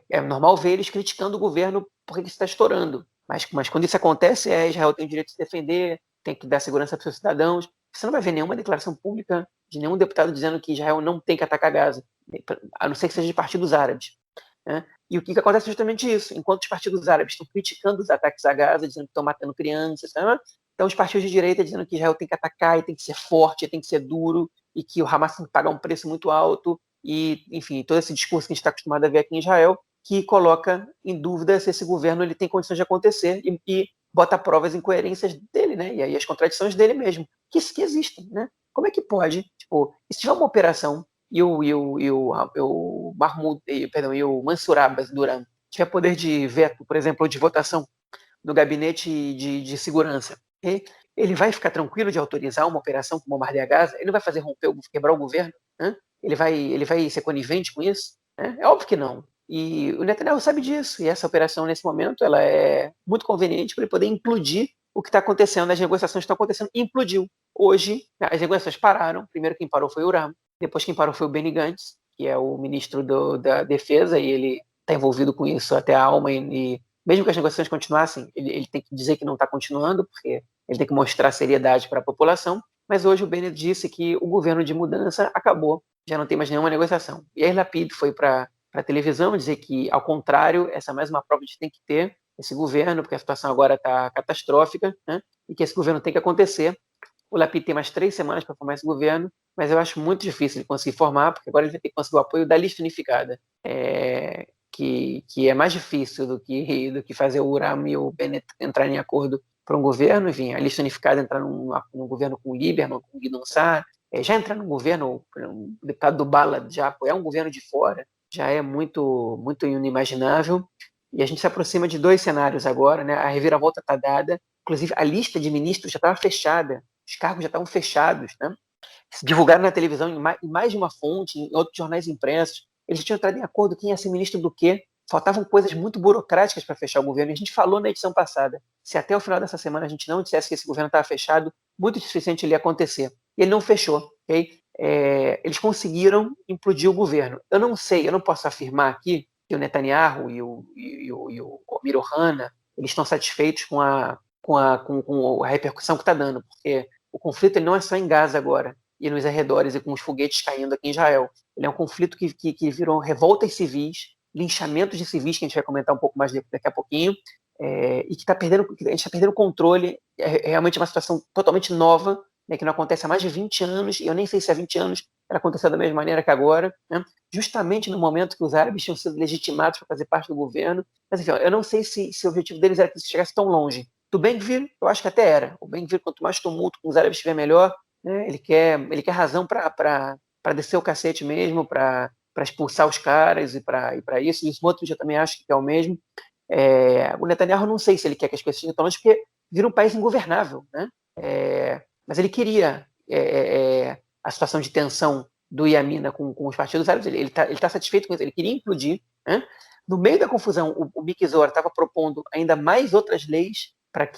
É normal ver eles criticando o governo porque ele está estourando, mas quando isso acontece, Israel tem o direito de se defender, tem que dar segurança para os seus cidadãos. Você não vai ver nenhuma declaração pública de nenhum deputado dizendo que Israel não tem que atacar Gaza, a não ser que seja de partidos árabes. Né? E o que acontece é justamente isso. Enquanto os partidos árabes estão criticando os ataques a Gaza, dizendo que estão matando crianças, né? Então os partidos de direita dizendo que Israel tem que atacar e tem que ser forte, tem que ser duro, e que o Hamas tem que pagar um preço muito alto, e, enfim, todo esse discurso que a gente está acostumado a ver aqui em Israel, que coloca em dúvida se esse governo ele tem condições de acontecer e bota provas incoerências dele, né? E aí as contradições dele mesmo, que existem, né? Como é que pode, tipo, se tiver uma operação e o Mahmoud, e o Mansur Abbas Duran tiver poder de veto, por exemplo, ou de votação do gabinete de segurança, ele vai ficar tranquilo de autorizar uma operação como bombardear Gaza? Ele não vai fazer quebrar o governo? Né? Ele vai ser conivente com isso? Né? É óbvio que não. E o Netanyahu sabe disso. E essa operação, nesse momento, ela é muito conveniente para ele poder implodir o que está acontecendo. As negociações estão acontecendo. Implodiu. Hoje, as negociações pararam. Primeiro quem parou foi o Uram. Depois quem parou foi o Benny Gantz, que é o ministro da Defesa, e ele está envolvido com isso até a alma. E mesmo que as negociações continuassem, ele tem que dizer que não está continuando, porque ele tem que mostrar seriedade para a população. Mas hoje o Bennett disse que o governo de mudança acabou, já não tem mais nenhuma negociação. E aí Lapid foi para a televisão dizer que, ao contrário, essa é mais uma prova de que tem que ter esse governo, porque a situação agora está catastrófica, né? E que esse governo tem que acontecer. O Lapid tem mais 3 semanas para formar esse governo, mas eu acho muito difícil ele conseguir formar, porque agora ele vai ter que conseguir o apoio da lista unificada, que é mais difícil do que fazer o Uram e o Bennett entrarem em acordo para um governo. Enfim, a lista unificada entrar num governo com o Lieberman, com o Guidon Saar, já entrar num governo, um deputado do Bala já apoiar um governo de fora, já é muito, muito inimaginável. E a gente se aproxima de 2 cenários agora, né? A reviravolta está dada, inclusive a lista de ministros já estava fechada, os cargos já estavam fechados, né? Divulgaram na televisão em mais de uma fonte, em outros jornais impressos. Eles tinham entrado em acordo quem ia ser ministro do quê. Faltavam coisas muito burocráticas para fechar o governo. E a gente falou na edição passada. Se até o final dessa semana a gente não dissesse que esse governo estava fechado, muito dificilmente ele ia acontecer. E ele não fechou. Okay? Eles conseguiram implodir o governo. Eu não sei, eu não posso afirmar aqui que o Netanyahu e o Amir Ohana eles estão satisfeitos com a repercussão que está dando, porque o conflito ele não é só em Gaza agora, e nos arredores, e com os foguetes caindo aqui em Israel. Ele é um conflito que virou revoltas civis, linchamentos de civis, que a gente vai comentar um pouco mais daqui a pouquinho, e que a gente está perdendo o controle. É realmente uma situação totalmente nova, né, que não acontece há mais de 20 anos, e eu nem sei se há 20 anos ela aconteceu da mesma maneira que agora, né? Justamente no momento que os árabes tinham sido legitimados para fazer parte do governo. Mas, enfim, eu não sei se o objetivo deles era que isso chegasse tão longe. Do Ben-Gvir, eu acho que até era. O Ben-Gvir, quanto mais tumulto com os árabes estiver melhor, né? Ele quer razão para descer o cacete mesmo, para expulsar os caras e para isso. E o Smotrich eu também acho que é o mesmo. O Netanyahu, não sei se ele quer que as coisas sejam tão longe, porque vira um país ingovernável, né? Mas ele queria a situação de tensão do Yamina com os partidos árabes. Ele tá satisfeito com isso, ele queria implodir, né? No meio da confusão, o Miki Zohar estava propondo ainda mais outras leis para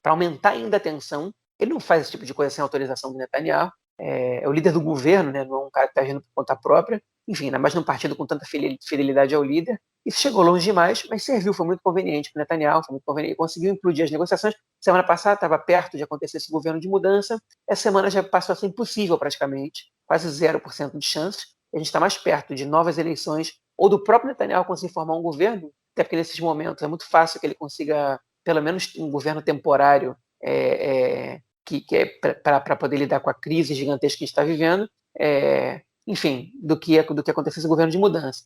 aumentar ainda a tensão. Ele não faz esse tipo de coisa sem autorização do Netanyahu. É o líder do governo, né? Não é um cara que está agindo por conta própria. Enfim, ainda mais num partido com tanta fidelidade ao líder. Isso chegou longe demais, mas serviu, foi muito conveniente para o Netanyahu, foi muito conveniente, conseguiu implodir as negociações. Semana passada estava perto de acontecer esse governo de mudança, essa semana já passou a ser impossível praticamente, quase 0% de chances. A gente está mais perto de novas eleições ou do próprio Netanyahu conseguir formar um governo, até porque nesses momentos é muito fácil que ele consiga pelo menos um governo temporário que é para poder lidar com a crise gigantesca que a gente está vivendo, enfim, do que acontecer esse governo de mudança.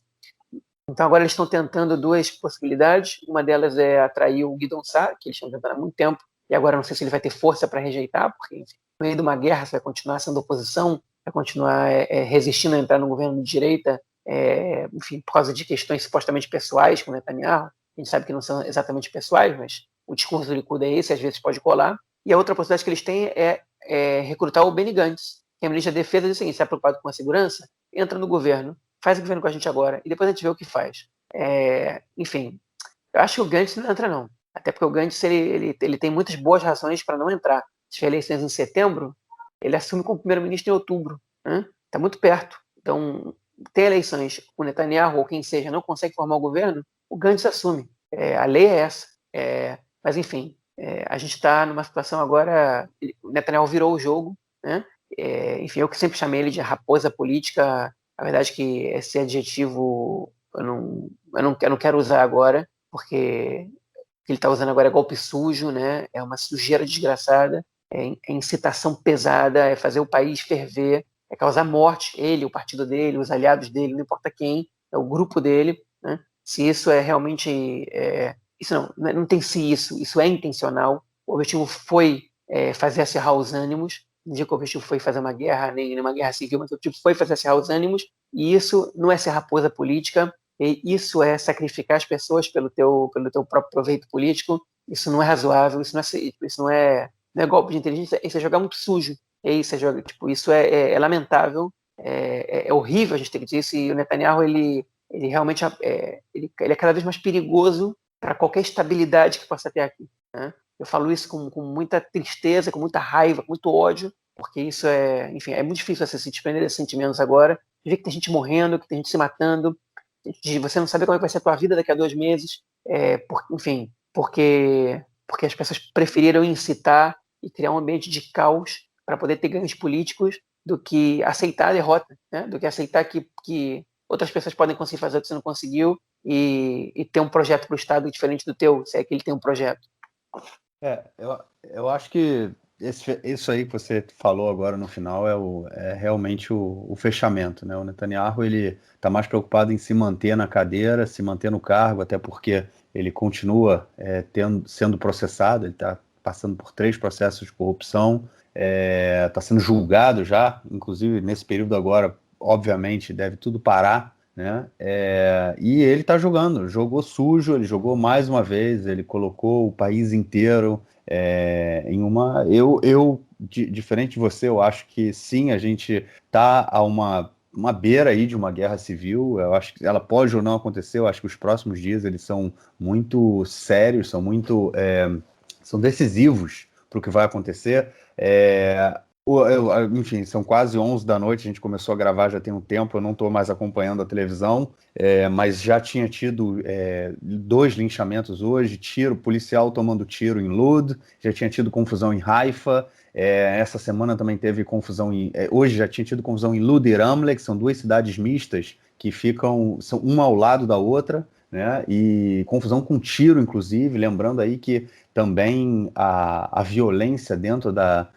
Então agora eles estão tentando 2 possibilidades. Uma delas é atrair o Guidon Saar, que eles estão tentando há muito tempo, e agora não sei se ele vai ter força para rejeitar, porque enfim, no meio de uma guerra, você vai continuar sendo oposição, vai continuar resistindo a entrar no governo de direita, enfim, por causa de questões supostamente pessoais com Netanyahu. A gente sabe que não são exatamente pessoais, mas o discurso do Likud é esse, às vezes pode colar. E a outra possibilidade que eles têm é recrutar o Benny Gantz, que é a ministra da Defesa, diz o seguinte: se é preocupado com a segurança, entra no governo, faz o governo com a gente agora, e depois a gente vê o que faz. Enfim, eu acho que o Gantz não entra, não. Até porque o Gantz ele tem muitas boas razões para não entrar. Se tiver eleições em setembro, ele assume como primeiro-ministro em outubro. Está muito perto. Então, tem eleições, o Netanyahu ou quem seja não consegue formar o governo, o Gantz assume. A lei é essa. Mas, enfim, a gente está numa situação agora. O Netanyahu virou o jogo. Né? Enfim, eu que sempre chamei ele de raposa política. A verdade é que esse adjetivo eu não quero usar agora, porque o que ele está usando agora é golpe sujo, né? É uma sujeira desgraçada, é incitação pesada, é fazer o país ferver, é causar morte, ele, o partido dele, os aliados dele, não importa quem, é o grupo dele, né? Se isso é realmente... isso não tem se isso é intencional, o objetivo foi fazer acirrar os ânimos, não digo que o objetivo foi fazer uma guerra, nem uma guerra civil, mas o objetivo foi fazer acirrar os ânimos, e isso não é ser raposa política, e isso é sacrificar as pessoas pelo teu próprio proveito político. Isso não é razoável, isso não é golpe de inteligência, isso é jogar muito sujo. Isso é jogar, isso é lamentável, é horrível a gente ter que dizer isso, e o Netanyahu, ele realmente ele é cada vez mais perigoso para qualquer estabilidade que possa ter aqui. Né? Eu falo isso com muita tristeza, com muita raiva, com muito ódio, porque isso enfim, é muito difícil você se desprender desses sentimentos agora, ver que tem gente morrendo, que tem gente se matando, de você não saber como é que vai ser a tua vida daqui a 2 meses, enfim, porque as pessoas preferiram incitar e criar um ambiente de caos para poder ter ganhos políticos do que aceitar a derrota, né? Do que aceitar que outras pessoas podem conseguir fazer o que você não conseguiu e ter um projeto para o Estado diferente do teu, se é que ele tem um projeto. Eu acho que isso aí que você falou agora no final é realmente o fechamento, né? O Netanyahu, ele está mais preocupado em se manter na cadeira, se manter no cargo, até porque ele continua sendo processado, ele está passando por 3 processos de corrupção, está sendo julgado já, inclusive nesse período agora, obviamente, deve tudo parar, né? E ele está jogou sujo, ele jogou mais uma vez, ele colocou o país inteiro em uma... diferente de você, eu acho que sim, a gente está a uma beira aí de uma guerra civil. Eu acho que ela pode ou não acontecer. Eu acho que os próximos dias eles são muito sérios, são decisivos para o que vai acontecer. Enfim, são quase 11 da noite, a gente começou a gravar já tem um tempo, eu não estou mais acompanhando a televisão, mas já tinha tido 2 linchamentos hoje, policial tomando tiro em Lud, já tinha tido confusão em Haifa, essa semana também teve confusão hoje já tinha tido confusão em Lud e Ramle, que são 2 cidades mistas que são uma ao lado da outra, né? E confusão com tiro, inclusive, lembrando aí que também a violência dentro da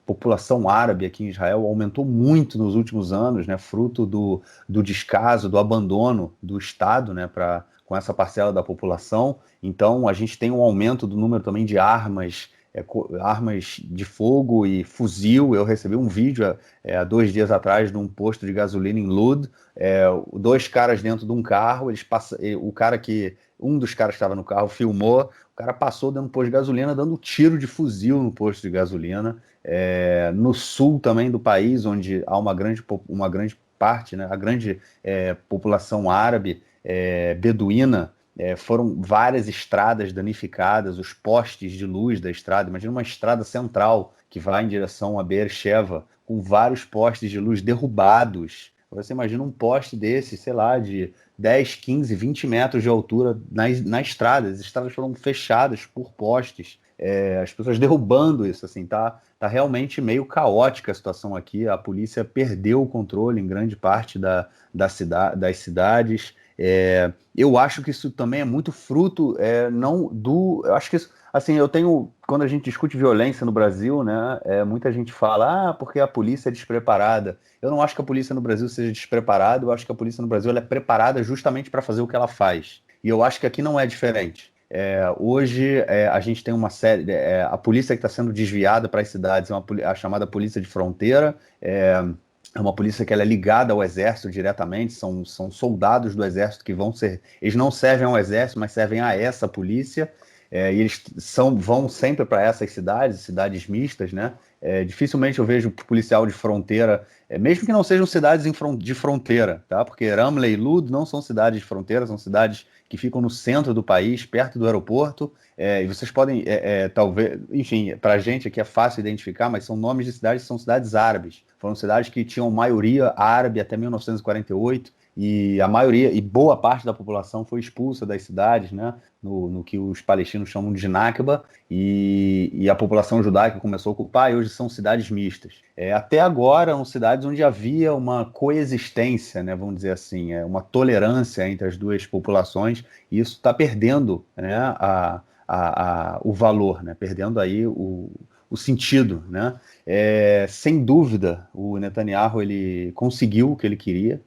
população árabe aqui em Israel aumentou muito nos últimos anos, né, fruto do descaso, do abandono do Estado, né, com essa parcela da população. Então, a gente tem um aumento do número também de armas de fogo e fuzil. Eu recebi um vídeo há 2 dias atrás num posto de gasolina em Lud, 2 caras dentro de um carro, um dos caras que estava no carro filmou, o cara passou dentro do posto de gasolina dando tiro de fuzil no posto de gasolina. No sul também do país, onde há uma grande parte, né, a grande população árabe beduína, foram várias estradas danificadas, os postes de luz da estrada. Imagina uma estrada central que vai em direção a Beersheba, com vários postes de luz derrubados. Você imagina um poste desse, sei lá, de 10, 15, 20 metros de altura na estrada. As estradas foram fechadas por postes. As pessoas derrubando isso, assim, tá realmente meio caótica a situação aqui. A polícia perdeu o controle em grande parte das cidades. Eu acho que isso também é muito fruto, não do... Eu acho que isso, assim, quando a gente discute violência no Brasil, né, muita gente fala, porque a polícia é despreparada. Eu não acho que a polícia no Brasil seja despreparada, eu acho que a polícia no Brasil ela é preparada justamente para fazer o que ela faz. E eu acho que aqui não é diferente. Hoje a gente tem uma série, a polícia que está sendo desviada para as cidades a chamada polícia de fronteira, é uma polícia que ela é ligada ao exército diretamente, são soldados do exército que eles não servem ao exército, mas servem a essa polícia, e eles vão sempre para essas cidades mistas, né? Dificilmente eu vejo policial de fronteira, mesmo que não sejam cidades de fronteira, tá? Porque Ramleh e Lud não são cidades de fronteira, são cidades que ficam no centro do país, perto do aeroporto, e vocês podem, talvez, enfim, para a gente aqui é fácil identificar, mas são nomes de cidades que são cidades árabes. Foram cidades que tinham maioria árabe até 1948, e a maioria, e boa parte da população foi expulsa das cidades, né, no que os palestinos chamam de Nakba, e a população judaica começou a ocupar, e hoje são cidades mistas. Até agora, são cidades onde havia uma coexistência, né, vamos dizer assim, uma tolerância entre as duas populações, e isso está perdendo, né, o valor, né, perdendo aí o sentido, né? Sem dúvida, o Netanyahu ele conseguiu o que ele queria.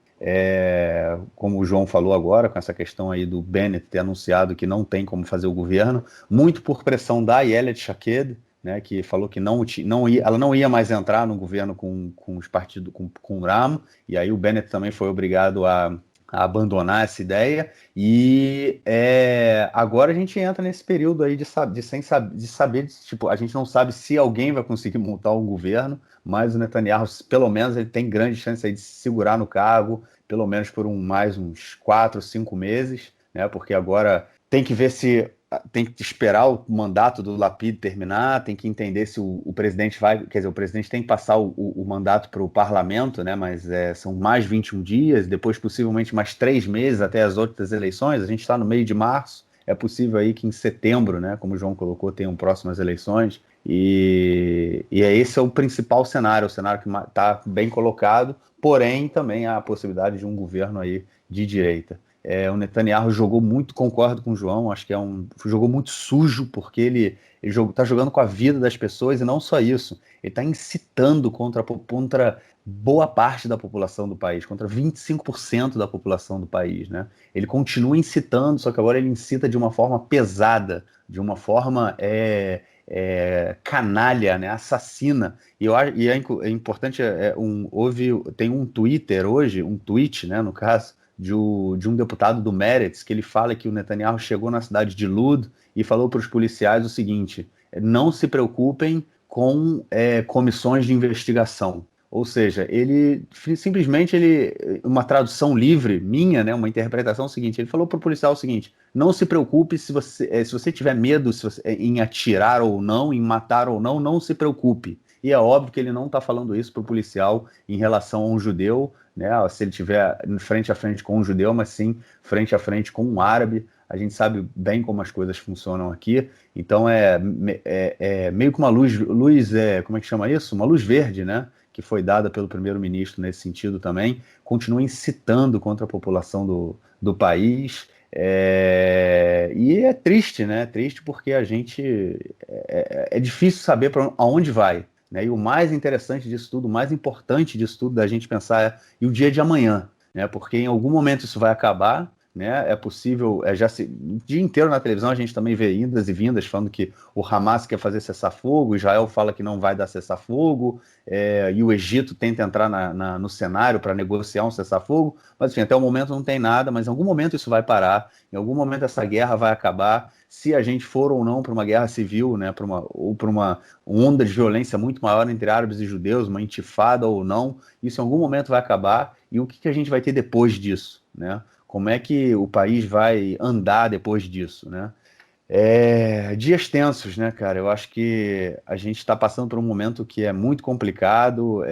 Como o João falou agora, com essa questão aí do Bennett ter anunciado que não tem como fazer o governo, muito por pressão da Ayelet Shaked, né, que falou que ela não ia mais entrar no governo com os partidos, com o Ram, e aí o Bennett também foi obrigado a abandonar essa ideia, e agora a gente entra nesse período aí de saber, tipo, a gente não sabe se alguém vai conseguir montar um governo, mas o Netanyahu, pelo menos, ele tem grande chance aí de se segurar no cargo, pelo menos por mais uns 4, 5 meses, né, porque agora tem que ver se tem que esperar o mandato do Lapid terminar, tem que entender se o presidente quer dizer, o presidente tem que passar o mandato para o parlamento, né, mas são mais 21 dias, depois possivelmente mais 3 meses até as outras eleições, a gente está no meio de março, é possível aí que em setembro, né, como o João colocou, tenham próximas eleições, e esse é o principal cenário, o cenário que está bem colocado, porém também há a possibilidade de um governo aí de direita. O Netanyahu jogou muito, concordo com o João, acho que jogou muito sujo, porque ele está jogando com a vida das pessoas, e não só isso, ele está incitando contra boa parte da população do país, contra 25% da população do país, né? Ele continua incitando, só que agora ele incita de uma forma pesada, de uma forma canalha, né? Assassina. E é importante, tem um Twitter hoje, um tweet, né, no caso, de um deputado do Meretz, que ele fala que o Netanyahu chegou na cidade de Lud e falou para os policiais o seguinte: não se preocupem com comissões de investigação. Ou seja, uma tradução livre minha, né, uma interpretação seguinte, ele falou para o policial o seguinte: não se preocupe se você tiver medo em atirar ou não, em matar ou não, não se preocupe. E é óbvio que ele não está falando isso para o policial em relação a um judeu, né, se ele estiver frente a frente com um judeu, mas sim frente a frente com um árabe. A gente sabe bem como as coisas funcionam aqui, então meio que uma luz, como é que chama isso? Uma luz verde, né, que foi dada pelo primeiro-ministro nesse sentido também, continua incitando contra a população do país, e é triste, né, triste porque a gente, é difícil saber para aonde vai, né? E o mais interessante disso tudo, o mais importante disso tudo da gente pensar e o dia de amanhã, né? Porque em algum momento isso vai acabar, né? É possível, o dia inteiro na televisão a gente também vê indas e vindas falando que o Hamas quer fazer cessar-fogo, Israel fala que não vai dar cessar-fogo, e o Egito tenta entrar no cenário para negociar um cessar-fogo, mas enfim, até o momento não tem nada, mas em algum momento isso vai parar, em algum momento essa guerra vai acabar, se a gente for ou não para uma guerra civil, né, ou para uma onda de violência muito maior entre árabes e judeus, uma intifada ou não, isso em algum momento vai acabar, e o que a gente vai ter depois disso, né? Como é que o país vai andar depois disso, né? Dias tensos, né, cara? Eu acho que a gente está passando por um momento que é muito complicado.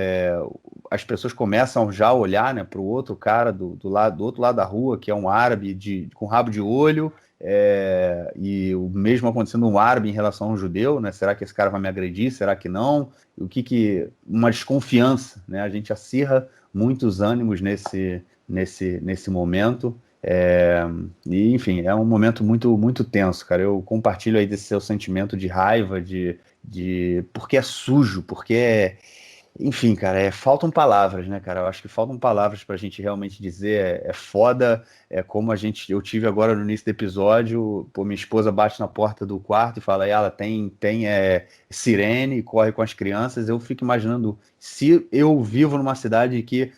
As pessoas começam já a olhar, né, para o outro cara do outro lado da rua, que é um árabe com rabo de olho, e o mesmo acontecendo um árabe em relação a um judeu, né? Será que esse cara vai me agredir? Será que não? Uma desconfiança, né? A gente acirra muitos ânimos nesse momento. E enfim, é um momento muito, muito tenso, cara. Eu compartilho aí desse seu sentimento de raiva, porque é sujo, porque Enfim, cara, faltam palavras, né, cara? Eu acho que faltam palavras pra gente realmente dizer. É foda, é como eu tive agora no início do episódio, pô, minha esposa bate na porta do quarto e fala, "E ela tem sirene, corre com as crianças." Eu fico imaginando, se eu vivo numa cidade que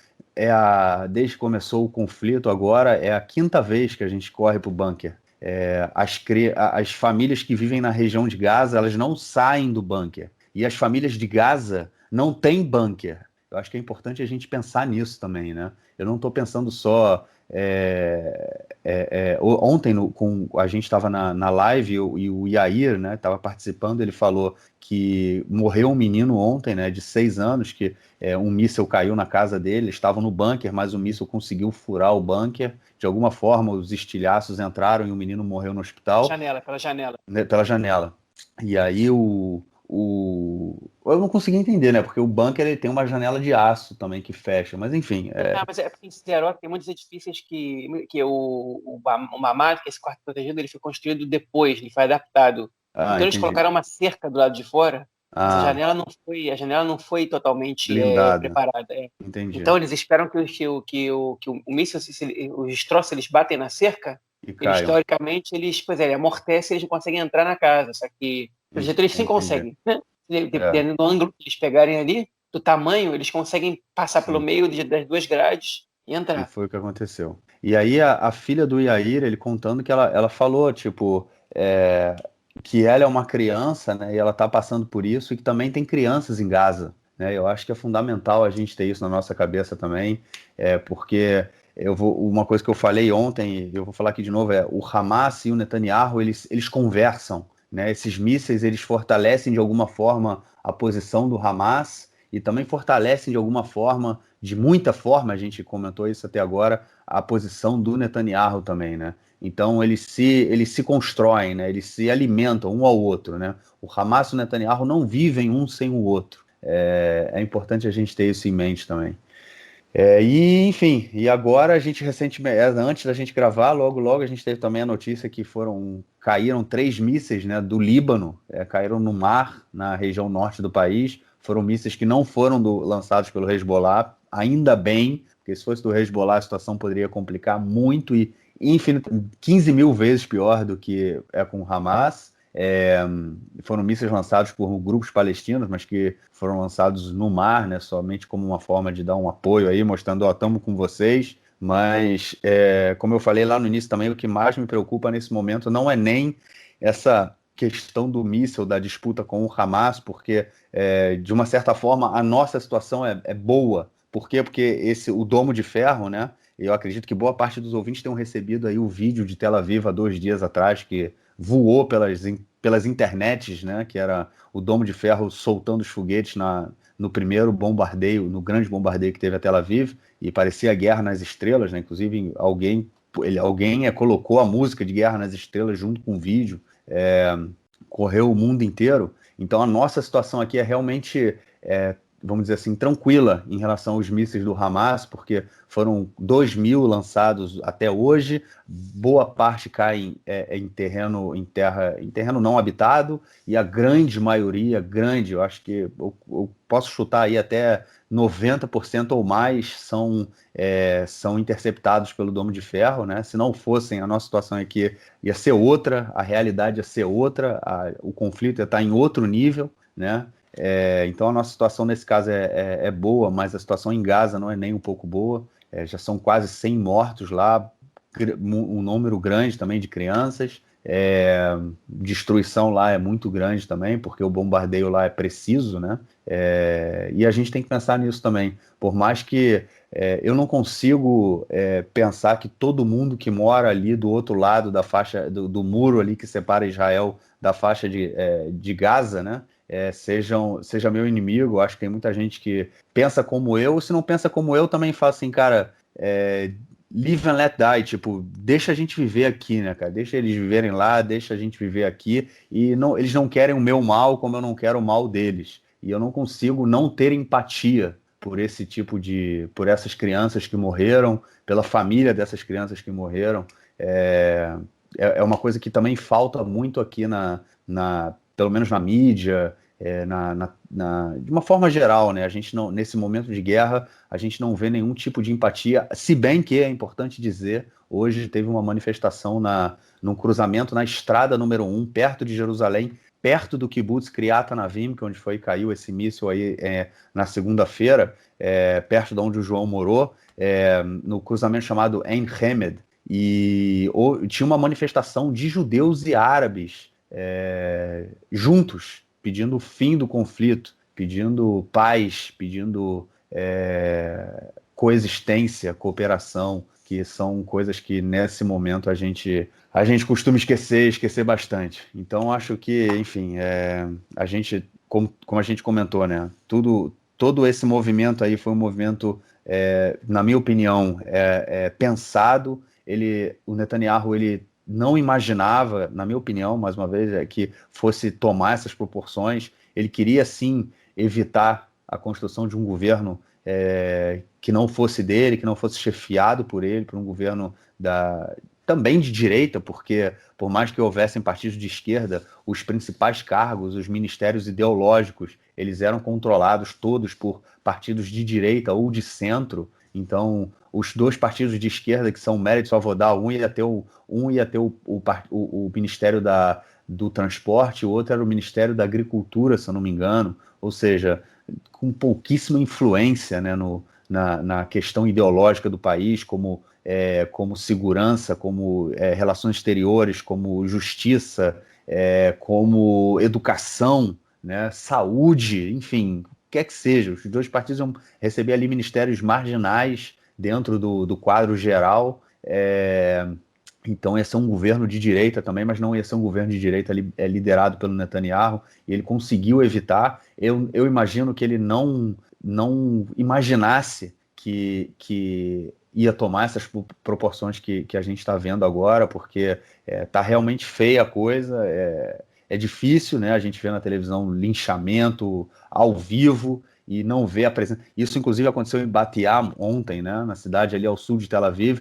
desde que começou o conflito agora, é a quinta vez que a gente corre pro bunker. As famílias que vivem na região de Gaza, elas não saem do bunker. E as famílias de Gaza não têm bunker. Eu acho que é importante a gente pensar nisso também, né? Eu não estou pensando só. Ontem, a gente estava na live e o Yair, né, estava participando. Ele falou que morreu um menino ontem, né, de 6 anos, que um míssil caiu na casa dele. Eles estavam no bunker, mas o míssil conseguiu furar o bunker. De alguma forma, os estilhaços entraram e o menino morreu no hospital, Janela, pela janela. né, pela janela. E aí eu não consegui entender, né? Porque o bunker ele tem uma janela de aço também que fecha, mas enfim, Não, mas é porque em Siderock tem muitos edifícios que o Mamad, que é esse quarto protegido, ele foi construído depois, ele foi adaptado. Então eles entendi. colocaram uma cerca do lado de fora, mas Ah, a janela não foi totalmente blindada, preparada. entendi. Então eles esperam que o míssil, os destroços, eles batem na cerca, E eles caiam. teoricamente, ele amortece e eles não conseguem entrar na casa, só que, pelo jeito, eles sim Entendi. conseguem, né? É, Dependendo do ângulo que eles pegarem ali, do tamanho, eles conseguem passar pelo sim. meio das duas grades e E entrar. foi o que aconteceu. E aí a filha do Yair, ele contando que ela falou, tipo, que ela é uma criança, né? E ela tá passando por isso e que também tem crianças em Gaza, né? Eu acho que é fundamental a gente ter isso na nossa cabeça também, porque uma coisa que eu falei ontem, e eu vou falar aqui de novo, o Hamas e o Netanyahu, eles conversam, né? Esses mísseis, eles fortalecem de alguma forma a posição do Hamas e também fortalecem de alguma forma, de muita forma, a gente comentou isso até agora, a posição do Netanyahu também, né? Então eles se constroem, né? Eles se alimentam um ao outro, né? O Hamas e o Netanyahu não vivem um sem o outro. É importante a gente ter isso em mente também. Enfim, e agora a gente recentemente, antes da gente gravar, logo logo a gente teve também a notícia que caíram 3 mísseis, né, do Líbano, caíram no mar, na região norte do país. Foram mísseis que não foram lançados pelo Hezbollah, ainda bem, porque se fosse do Hezbollah a situação poderia complicar muito e 15 mil vezes pior do que é com o Hamas. Foram mísseis lançados por grupos palestinos, mas que foram lançados no mar, né, somente como uma forma de dar um apoio aí, mostrando, ó, estamos com vocês. Mas, como eu falei lá no início também, o que mais me preocupa nesse momento não é nem essa questão do míssil, da disputa com o Hamas, porque, de uma certa forma, a nossa situação é boa. Por quê? Porque o domo de ferro, né? Eu acredito que boa parte dos ouvintes tenham recebido aí o vídeo de Tel Aviv há 2 dias atrás, que voou pelas internets, né? Que era o Domo de Ferro soltando os foguetes no primeiro bombardeio, no grande bombardeio que teve a Tel Aviv, e parecia Guerra nas Estrelas, né? Inclusive alguém colocou a música de Guerra nas Estrelas junto com o vídeo, correu o mundo inteiro. Então a nossa situação aqui é realmente, vamos dizer assim, tranquila em relação aos mísseis do Hamas, porque foram 2.000 lançados até hoje, boa parte cai em terreno não habitado, e a grande maioria, eu acho que eu posso chutar aí até 90% ou mais são interceptados pelo Domo de Ferro, né? Se não fossem, a nossa situação aqui ia ser outra, a realidade ia ser outra, o conflito ia estar em outro nível, né? Então a nossa situação nesse caso é boa, mas a situação em Gaza não é nem um pouco boa. Já são quase 100 mortos lá, um número grande também de crianças. Destruição lá é muito grande também, porque o bombardeio lá é preciso, né? E a gente tem que pensar nisso também. Por mais que eu não consigo pensar que todo mundo que mora ali do outro lado da faixa, do muro ali que separa Israel da faixa de Gaza, né? Seja meu inimigo. Eu acho que tem muita gente que pensa como eu, se não pensa como eu, também fala assim, cara, live and let die, tipo, deixa a gente viver aqui, né, cara? Deixa eles viverem lá, deixa a gente viver aqui, e não, eles não querem o meu mal como eu não quero o mal deles. E eu não consigo não ter empatia por essas crianças que morreram, pela família dessas crianças que morreram. É uma coisa que também falta muito aqui pelo menos na mídia, de uma forma geral, né? A gente não, nesse momento de guerra, a gente não vê nenhum tipo de empatia, se bem que é importante dizer, hoje teve uma manifestação num cruzamento na estrada número 1, perto de Jerusalém, perto do kibbutz Kriat Anavim, que é onde caiu esse míssil aí na segunda-feira, perto de onde o João morou, no cruzamento chamado Ein Hemed, e tinha uma manifestação de judeus e árabes juntos, pedindo o fim do conflito, pedindo paz, pedindo coexistência, cooperação, que são coisas que nesse momento a gente costuma esquecer bastante. Então acho que, enfim, a gente, como a gente comentou, né, todo esse movimento aí foi um movimento, na minha opinião, pensado. O Netanyahu, ele não imaginava, na minha opinião, mais uma vez, que fosse tomar essas proporções. Ele queria, sim, evitar a construção de um governo que não fosse dele, que não fosse chefiado por ele, por um governo também de direita, porque por mais que houvessem partidos de esquerda, os principais cargos, os ministérios ideológicos, eles eram controlados todos por partidos de direita ou de centro. Então, os dois partidos de esquerda, que são Meretz e Avodah, um ia ter o Ministério do Transporte, o outro era o Ministério da Agricultura, se eu não me engano, ou seja, com pouquíssima influência, né, na questão ideológica do país, como segurança, como relações exteriores, como justiça, como educação, né, saúde, enfim, o que quer que seja. Os dois partidos vão receber ali ministérios marginais dentro do quadro geral. Então ia ser um governo de direita também, mas não ia ser um governo de direita liderado pelo Netanyahu, e ele conseguiu evitar. Eu imagino que ele não imaginasse que ia tomar essas proporções que a gente está vendo agora, porque está realmente feia a coisa, é difícil, né? A gente vê na televisão linchamento ao vivo e não vê a presença. Isso, inclusive, aconteceu em Bat Yam ontem, né? Na cidade ali ao sul de Tel Aviv.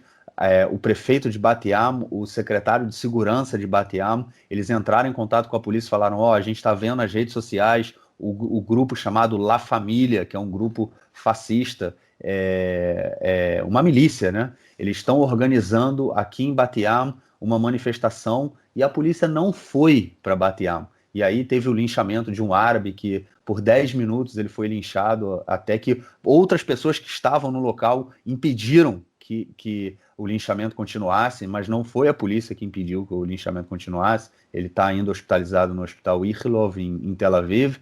O prefeito de Bat Yam, o secretário de segurança de Bat Yam, eles entraram em contato com a polícia e falaram: a gente está vendo nas redes sociais o grupo chamado La Família, que é um grupo fascista, uma milícia, né? Eles estão organizando aqui em Bat Yam uma manifestação e a polícia não foi para Bat Yam. E aí teve o linchamento de um árabe que, por 10 minutos, ele foi linchado, até que outras pessoas que estavam no local impediram que o linchamento continuasse, mas não foi a polícia que impediu que o linchamento continuasse. Ele está ainda hospitalizado no hospital Ichilov, em Tel Aviv.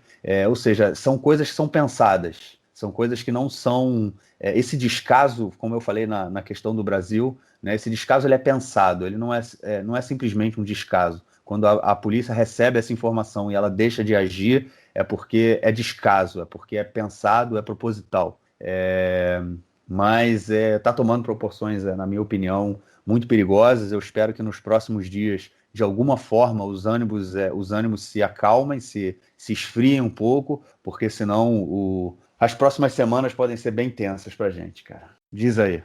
Ou seja, são coisas que são pensadas, são coisas que não são... esse descaso, como eu falei na questão do Brasil, né, esse descaso ele é pensado, ele não é simplesmente um descaso. Quando a polícia recebe essa informação e ela deixa de agir, é porque é descaso, é porque é pensado, é proposital. Mas está tomando proporções, na minha opinião, muito perigosas. Eu espero que nos próximos dias, de alguma forma, os ânimos se acalmem, se esfriem um pouco, porque senão as próximas semanas podem ser bem tensas para a gente, cara. Diz aí.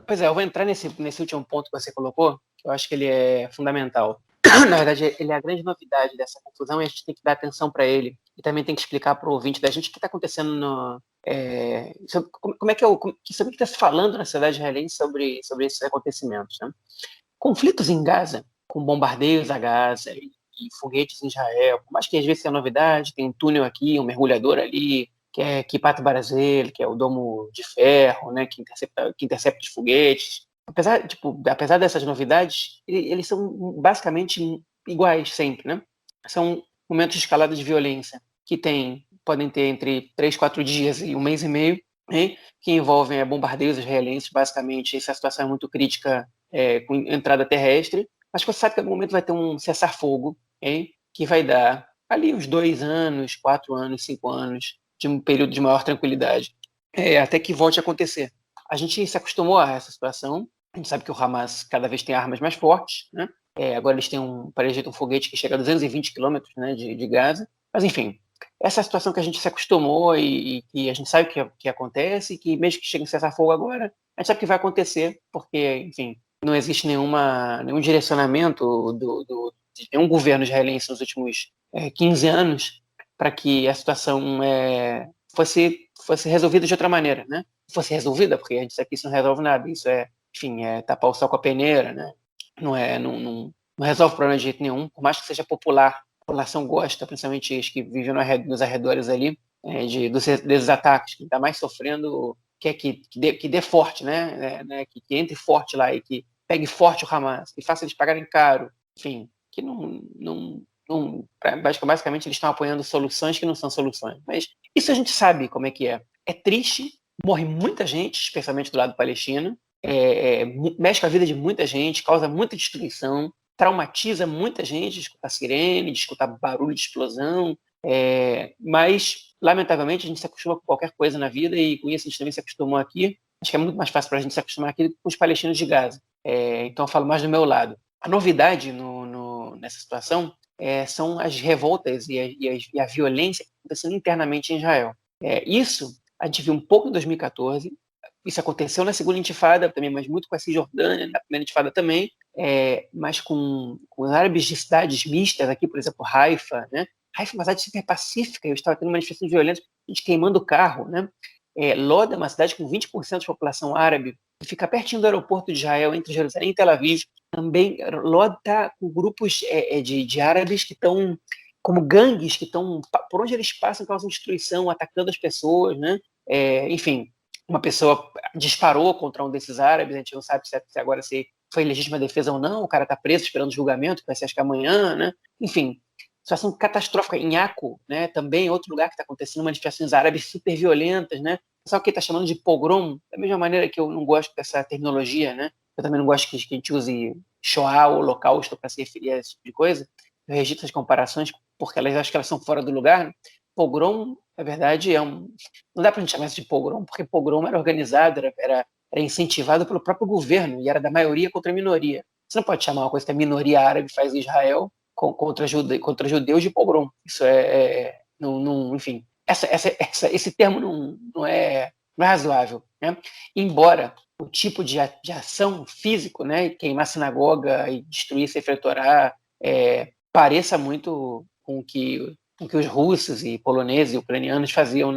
Pois é, eu vou entrar nesse último ponto que você colocou, que eu acho que ele é fundamental. Na verdade, ele é a grande novidade dessa confusão e a gente tem que dar atenção para ele. E também tem que explicar para o ouvinte da gente o que está acontecendo como é que está se falando na sociedade israelense sobre esses acontecimentos, né? Conflitos em Gaza, com bombardeios a Gaza e foguetes em Israel, por mais que às vezes seja novidade, tem um túnel aqui, um mergulhador ali, que é Kippat Barzel, que é o domo de ferro, né, que intercepta os foguetes. Apesar dessas novidades, eles são basicamente iguais sempre, né? São momentos de escalada de violência que podem ter entre 3, 4 dias e um mês e meio, hein, que envolvem bombardeios israelenses, basicamente. Essa situação é muito crítica, com entrada terrestre, mas você sabe que em algum momento vai ter um cessar-fogo, hein, que vai dar ali uns 2 anos, 4 anos, 5 anos, de um período de maior tranquilidade, até que volte a acontecer. A gente se acostumou a essa situação. A gente sabe que o Hamas cada vez tem armas mais fortes, né? Agora eles têm um foguete que chega a 220 quilômetros, né, de Gaza. Mas, enfim, essa é a situação que a gente se acostumou e que a gente sabe que acontece, e que mesmo que chegue a cessar-fogo agora, a gente sabe que vai acontecer, porque, enfim, não existe nenhum direcionamento de nenhum governo israelense nos últimos 15 anos para que a situação fosse resolvida de outra maneira, né? Fosse resolvida, porque a gente sabe que isso não resolve nada, isso enfim, tapar o sol com a peneira, né? Não resolve o problema de jeito nenhum, por mais que seja popular, a população gosta, principalmente os que vivem nos arredores ali, desses ataques, que está mais sofrendo, que dê forte, que entre forte lá e que pegue forte o Hamas, que faça eles pagarem caro, enfim, que basicamente eles estão apoiando soluções que não são soluções. Mas isso a gente sabe como é que é. É triste, morre muita gente, especialmente do lado palestino, mexe com a vida de muita gente, causa muita destruição, traumatiza muita gente de escutar sirene, de escutar barulho de explosão, mas, lamentavelmente, a gente se acostuma com qualquer coisa na vida e com isso a gente também se acostumou aqui. Acho que é muito mais fácil para a gente se acostumar aqui com os palestinos de Gaza. Então eu falo mais do meu lado. A novidade nessa situação são as revoltas e a violência acontecendo internamente em Israel. Isso a gente viu um pouco em 2014, isso aconteceu na segunda intifada também, mas muito com a Cisjordânia, na primeira intifada também, mas com os árabes de cidades mistas aqui, por exemplo, Haifa, né? Haifa é uma cidade super pacífica, eu estava tendo manifestações violentas, gente queimando o carro, né? Lod é uma cidade com 20% de população árabe, que fica pertinho do aeroporto de Israel, entre Jerusalém e Tel Aviv. Também, Lod está com grupos de árabes que estão como gangues, que estão, por onde eles passam, causam destruição, atacando as pessoas, né? Enfim, uma pessoa disparou contra um desses árabes, a gente não sabe se agora se foi legítima defesa ou não, o cara está preso esperando julgamento, que vai ser acho que amanhã, né? Enfim, situação catastrófica em Akko, né? Também outro lugar que está acontecendo manifestações árabes super violentas, né? Só que está chamando de pogrom, da mesma maneira que eu não gosto dessa terminologia, né? Eu também não gosto que a gente use Shoah ou Holocausto para se referir a esse tipo de coisa. Eu rejeito essas comparações porque acho que elas são fora do lugar, né? Pogrom, na verdade, não dá para a gente chamar isso de pogrom, porque pogrom era organizado, era incentivado pelo próprio governo e era da maioria contra a minoria. Você não pode chamar uma coisa que a minoria árabe faz em Israel contra judeus de pogrom. Isso enfim, esse termo não é razoável, né? Embora o tipo de ação físico, né, queimar sinagoga e destruir Sefer Torah, pareça muito com o que os russos e poloneses e ucranianos faziam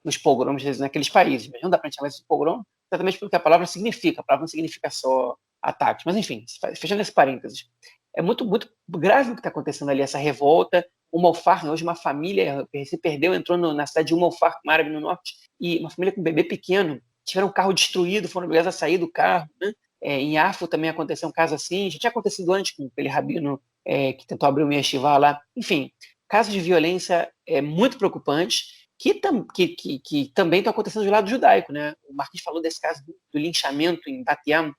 nos pogroms naqueles países. Mas não dá para chamar isso de pogrom, exatamente porque a palavra significa. A palavra não significa só ataque. Mas, enfim, fechando esse parênteses, é muito, muito grave o que está acontecendo ali, essa revolta. Al-Farh, hoje uma família se perdeu, entrou na cidade de Al-Farh, árabe no norte, e uma família com um bebê pequeno, tiveram um carro destruído, foram obrigados a sair do carro, né? Em Afo também aconteceu um caso assim, já tinha acontecido antes com aquele rabino que tentou abrir uma yeshiva lá. Enfim, casos de violência muito preocupantes, que também estão acontecendo do lado judaico, né? O Marquinhos falou desse caso do linchamento em Bat Yam.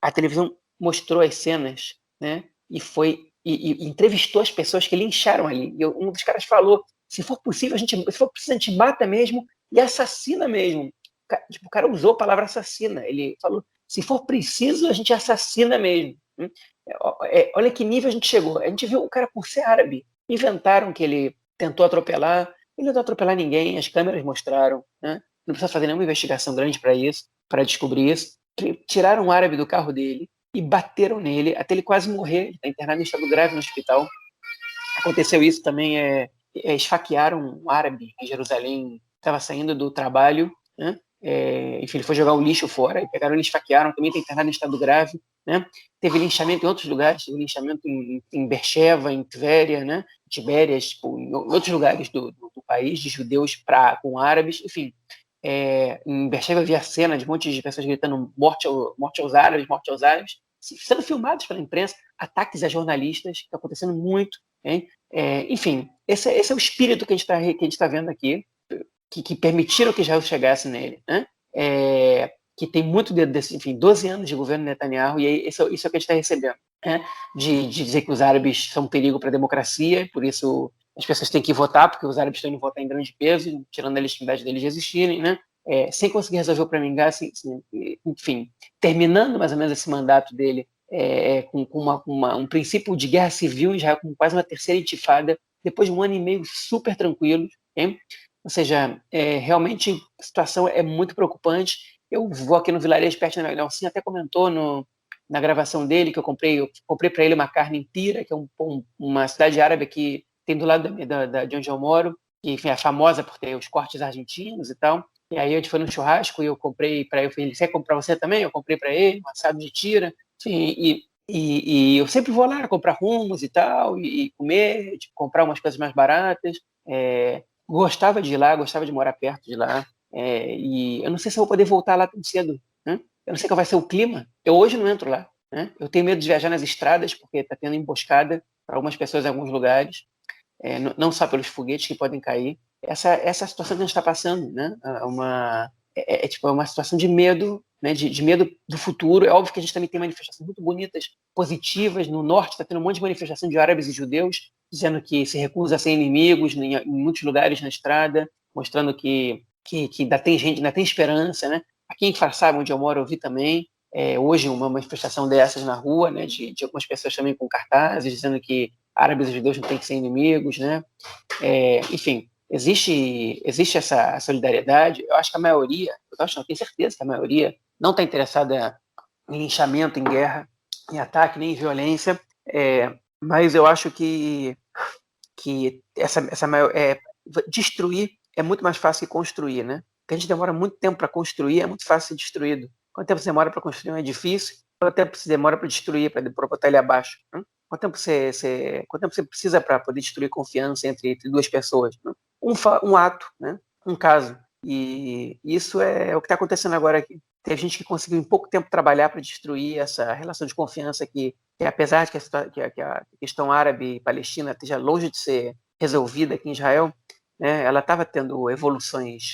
A televisão mostrou as cenas, né? E entrevistou as pessoas que lincharam ali. E um dos caras falou: se for possível, se for preciso, a gente mata mesmo e assassina mesmo. O cara usou a palavra assassina. Ele falou: se for preciso, a gente assassina mesmo. Olha que nível a gente chegou. A gente viu o cara por ser árabe. Inventaram que ele tentou atropelar. Ele não tentou atropelar ninguém, as câmeras mostraram. Né? Não precisa fazer nenhuma investigação grande para isso, para descobrir isso. Tiraram o árabe do carro dele e bateram nele até ele quase morrer. Ele está internado em estado grave no hospital. Aconteceu isso também, esfaquearam um árabe em Jerusalém, estava saindo do trabalho, né? Enfim, ele foi jogar o lixo fora, e pegaram ele, esfaquearam, também está internado em estado grave, né? Teve linchamento em outros lugares, teve linchamento em Beersheba, em Tvéria, né? Tibérias, tipo, em outros lugares do país, de judeus com árabes, enfim. Em Beersheba havia cena de um monte de pessoas gritando morte aos árabes, sendo filmados pela imprensa, ataques a jornalistas, que está acontecendo muito, hein? Enfim, esse é o espírito que a gente está vendo aqui, que permitiram que Israel chegasse nele, né? Que tem muito enfim, 12 anos de governo Netanyahu, e isso é o que a gente está recebendo, né? De dizer que os árabes são um perigo para a democracia, e por isso as pessoas têm que votar, porque os árabes estão indo votar em grande peso, tirando a legitimidade deles de existirem, né? Sem conseguir resolver o problema em Gaza, enfim, terminando mais ou menos esse mandato dele com um princípio de guerra civil em Israel, com quase uma terceira intifada, depois de um ano e meio super tranquilo, hein? Ou seja, realmente a situação é muito preocupante. Eu vou aqui no vilarejo perto da Nelson, até comentou na gravação dele que eu comprei para ele uma carne em Tira, que é uma cidade árabe que tem do lado de onde eu moro. que enfim, é famosa por ter os cortes argentinos e tal. E aí a gente foi no churrasco e eu comprei para ele. Ele quer comprar você também? Eu comprei para ele um assado de tira. Enfim, e eu sempre vou lá comprar hummus e tal, e comer, tipo, comprar umas coisas mais baratas. Gostava de ir lá, gostava de morar perto de lá. E eu não sei se eu vou poder voltar lá tão cedo, né? Eu não sei qual vai ser o clima. Eu hoje não entro lá, né? Eu tenho medo de viajar nas estradas, porque está tendo emboscada para algumas pessoas em alguns lugares, não só pelos foguetes que podem cair. Essa situação que a gente está passando, né? Tipo, é uma situação de medo, né? De medo do futuro. É óbvio que a gente também tem manifestações muito bonitas, positivas. No norte está tendo um monte de manifestação de árabes e judeus, dizendo que se recusa a ser inimigos em muitos lugares na estrada, mostrando que ainda tem gente, ainda tem esperança, né? Aqui em Farsab, onde eu moro, eu vi também, hoje uma manifestação dessas na rua, né? De algumas pessoas também com cartazes, dizendo que árabes e judeus não têm que ser inimigos, né? Enfim, existe essa solidariedade. Eu acho que a maioria, eu tenho certeza que a maioria não está interessada em linchamento, em guerra, em ataque, nem em violência, mas eu acho que destruir é muito mais fácil que construir, né? Porque a gente demora muito tempo para construir, é muito fácil ser destruído. Quanto tempo você demora para construir um edifício? Quanto tempo você demora para destruir, para botar ele abaixo? Né? Quanto tempo você precisa para poder destruir confiança entre duas pessoas? Né? Um ato, né? Um caso. E isso é o que está acontecendo agora aqui. Tem gente que conseguiu em pouco tempo trabalhar para destruir essa relação de confiança que apesar de que a questão árabe e palestina esteja longe de ser resolvida aqui em Israel, né, ela estava tendo evoluções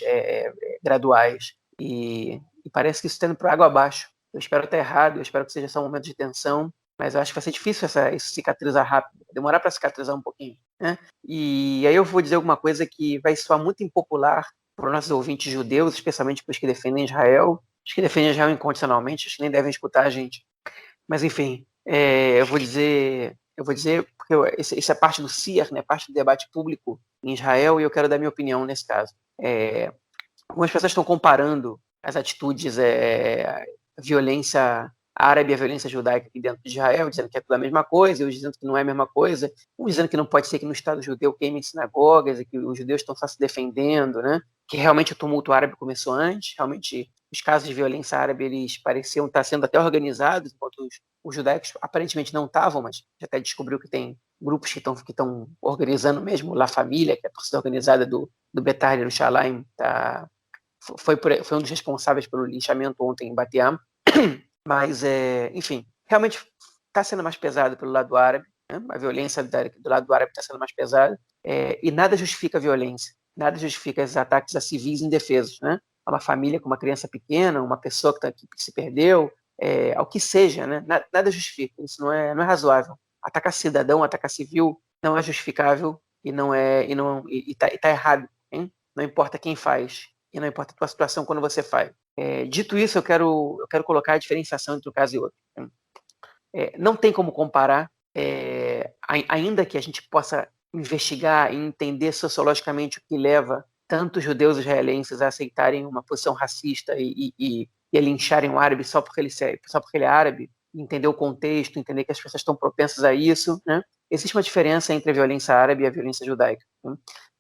graduais e parece que isso está indo para água abaixo. Eu espero estar errado, eu espero que seja só um momento de tensão, mas eu acho que vai ser difícil isso cicatrizar rápido, demorar para cicatrizar um pouquinho. Né? E aí eu vou dizer alguma coisa que vai soar muito impopular para os nossos ouvintes judeus, especialmente para os que defendem Israel, os que defendem Israel incondicionalmente, os que nem devem escutar a gente. Mas enfim, eu vou dizer porque isso é parte do CIAR, né, parte do debate público em Israel, e eu quero dar minha opinião nesse caso. Algumas pessoas estão comparando as atitudes, violência árabe e a violência judaica aqui dentro de Israel, dizendo que é tudo a mesma coisa, e outros dizendo que não é a mesma coisa, uns dizendo que não pode ser que no Estado judeu queimem sinagogas, e que os judeus estão só se defendendo, né? Que realmente o tumulto árabe começou antes, realmente os casos de violência árabe eles pareciam estar sendo até organizados, enquanto os judaicos aparentemente não estavam, mas já até descobriu que tem grupos que estão organizando mesmo, La Família, que é a torcida organizada do Betar Yerushalayim, foi um dos responsáveis pelo linchamento ontem em Bat Yam. Mas, enfim, realmente está sendo mais pesado pelo lado árabe, né? A violência do lado árabe está sendo mais pesada, e nada justifica a violência, nada justifica os ataques a civis indefesos, né? A uma família com uma criança pequena, uma pessoa que se perdeu, ao que seja, né? Nada justifica, isso não é razoável. Atacar cidadão, atacar civil, não é justificável e está errado, hein? Não importa quem faz e não importa a tua situação quando você faz. Dito isso, eu quero colocar a diferenciação entre um caso e outro. Não tem como comparar, ainda que a gente possa investigar e entender sociologicamente o que leva tantos judeus israelenses a aceitarem uma posição racista e a lincharem um árabe só porque ele é árabe, entender o contexto, entender que as pessoas estão propensas a isso, né? Existe uma diferença entre a violência árabe e a violência judaica. Né?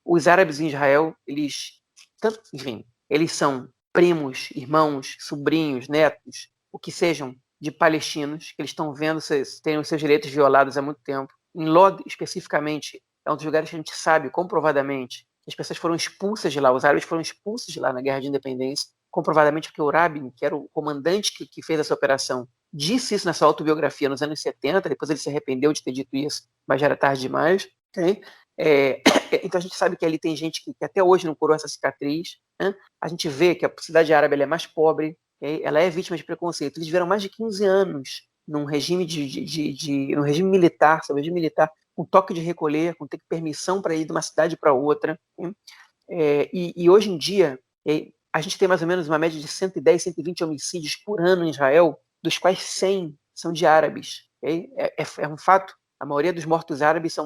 Os árabes em Israel, eles são primos, irmãos, sobrinhos, netos, o que sejam, de palestinos, que eles estão vendo terem os seus direitos violados há muito tempo. Em Lod, especificamente, é um dos lugares que a gente sabe, comprovadamente, que as pessoas foram expulsas de lá, os árabes foram expulsos de lá na Guerra de Independência, comprovadamente porque o Rabin, que era o comandante que fez essa operação, disse isso na sua autobiografia nos anos 70, depois ele se arrependeu de ter dito isso, mas já era tarde demais. Okay? Então a gente sabe que ali tem gente que até hoje não curou essa cicatriz. Né? A gente vê que a cidade árabe ela é mais pobre, okay? Ela é vítima de preconceito. Eles viveram mais de 15 anos num regime num regime militar, sabe? Regime militar, com toque de recolher, com ter permissão para ir de uma cidade para outra. Okay? E hoje em dia, a gente tem mais ou menos uma média de 110, 120 homicídios por ano em Israel, dos quais 100 são de árabes. Okay? É um fato. A maioria dos mortos árabes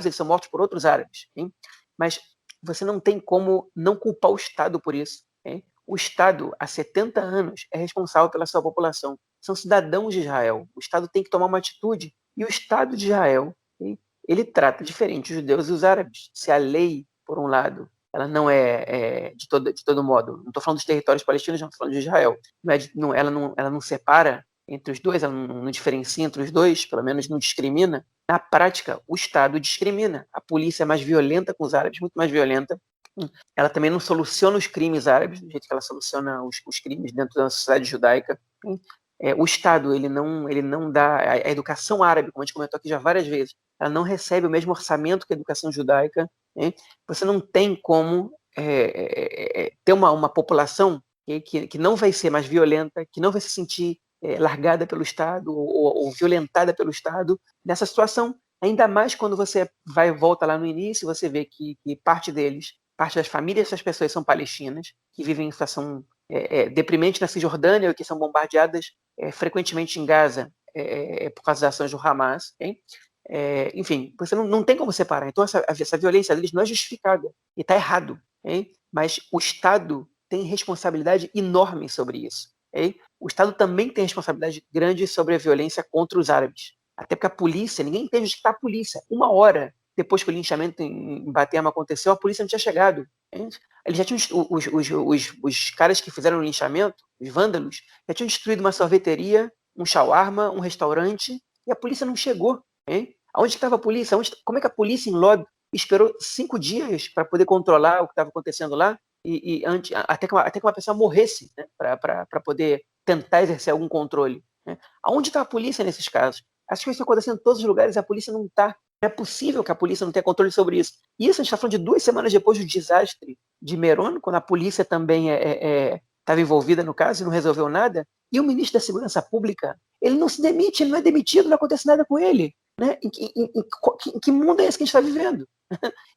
eles são mortos por outros árabes. Okay? Mas você não tem como não culpar o Estado por isso. Okay? O Estado, há 70 anos, é responsável pela sua população. São cidadãos de Israel. O Estado tem que tomar uma atitude. E o Estado de Israel, okay? ele trata diferente os judeus e os árabes. Se a lei, por um lado, ela não é de todo modo, não estou falando dos territórios palestinos, não estou falando de Israel, ela não separa entre os dois, ela não diferencia entre os dois, pelo menos não discrimina. Na prática, o Estado discrimina. A polícia é mais violenta com os árabes, muito mais violenta. Ela também não soluciona os crimes árabes do jeito que ela soluciona os crimes dentro da sociedade judaica. O Estado ele não dá a educação árabe, como a gente comentou aqui já várias vezes, ela não recebe o mesmo orçamento que a educação judaica. Você não tem como ter uma população que não vai ser mais violenta, que não vai se sentir largada pelo Estado ou violentada pelo Estado nessa situação. Ainda mais quando você volta lá no início, você vê que parte das famílias dessas pessoas são palestinas, que vivem em situação deprimente na Cisjordânia, que são bombardeadas frequentemente em Gaza por causa das ações do Hamas. Enfim, você não tem como separar. Então, essa violência deles não é justificada e está errado. Mas o Estado tem responsabilidade enorme sobre isso. O Estado também tem responsabilidade grande sobre a violência contra os árabes. Até porque a polícia, ninguém entende onde está a polícia. Uma hora depois que o linchamento em Batema aconteceu, a polícia não tinha chegado. Eles já tinham, os caras que fizeram o linchamento, os vândalos, já tinham destruído uma sorveteria, um shawarma, um restaurante, e a polícia não chegou. Aonde estava a polícia? Como é que a polícia em Lod esperou 5 dias para poder controlar o que estava acontecendo lá? Até que uma pessoa morresse, né, para poder tentar exercer algum controle. Aonde está a polícia nesses casos? As coisas estão acontecendo em todos os lugares e a polícia não está. Não é possível que a polícia não tenha controle sobre isso. E isso a gente está falando de 2 semanas depois do desastre de Meron, quando a polícia também estava envolvida no caso e não resolveu nada. E o ministro da Segurança Pública, ele não se demite, ele não é demitido, não acontece nada com ele. Né? Em que mundo é esse que a gente está vivendo?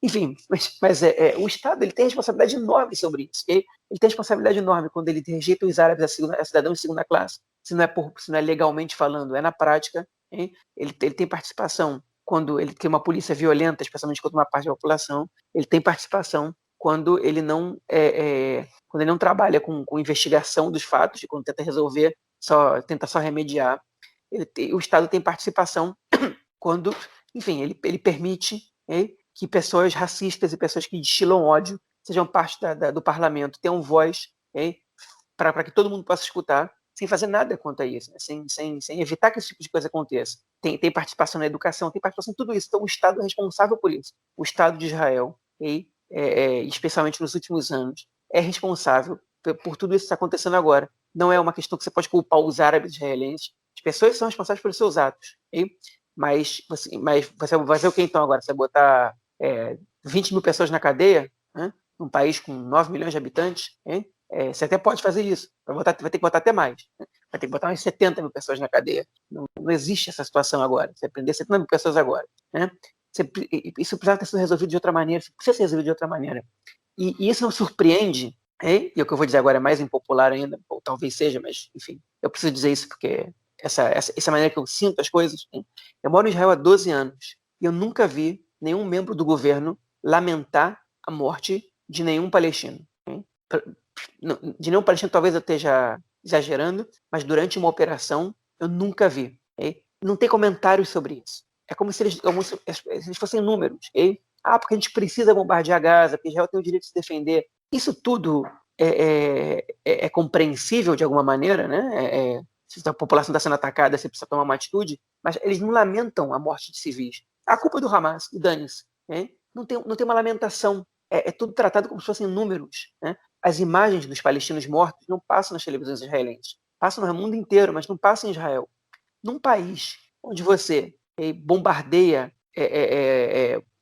Enfim, mas o Estado ele tem responsabilidade enorme sobre isso. Ele tem responsabilidade enorme quando ele rejeita os árabes a cidadãos de segunda classe, se não é legalmente falando, é na prática. Ele tem participação quando ele tem uma polícia violenta, especialmente contra uma parte da população. Ele tem participação quando ele não trabalha com investigação dos fatos, quando tenta resolver, tenta só remediar. O Estado tem participação quando, enfim, ele permite que pessoas racistas e pessoas que destilam ódio sejam parte do parlamento, tenham voz para que todo mundo possa escutar, sem fazer nada quanto a isso, né? sem evitar que esse tipo de coisa aconteça. Tem participação na educação, tem participação em tudo isso. Então, o Estado é responsável por isso. O Estado de Israel, especialmente nos últimos anos, é responsável por tudo isso que está acontecendo agora. Não é uma questão que você pode culpar os árabes israelenses. As pessoas são responsáveis pelos seus atos. Mas você vai fazer o que então agora? Você vai botar 20 mil pessoas na cadeia, né? Num país com 9 milhões de habitantes? Você até pode fazer isso, vai ter que botar até mais. Né? Vai ter que botar umas 70 mil pessoas na cadeia. Não existe essa situação agora. Você prender 70 mil pessoas agora. Né? Isso precisava ter sido resolvido de outra maneira, precisa ser resolvido de outra maneira. E isso não surpreende, e o que eu vou dizer agora é mais impopular ainda, ou talvez seja, mas enfim, eu preciso dizer isso porque essa maneira que eu sinto as coisas. Eu moro em Israel há 12 anos e eu nunca vi nenhum membro do governo lamentar a morte de nenhum palestino. De nenhum palestino, talvez eu esteja exagerando, mas durante uma operação eu nunca vi. Não tem comentários sobre isso. É como se eles fossem números. Porque a gente precisa bombardear Gaza, porque Israel tem o direito de se defender. Isso tudo é compreensível de alguma maneira, né? Se a população está sendo atacada, você precisa tomar uma atitude, mas eles não lamentam a morte de civis. A culpa é do Hamas, e dane-se. Não tem uma lamentação. É tudo tratado como se fossem números. Né? As imagens dos palestinos mortos não passam nas televisões israelenses. Passam no mundo inteiro, mas não passam em Israel. Num país onde você bombardeia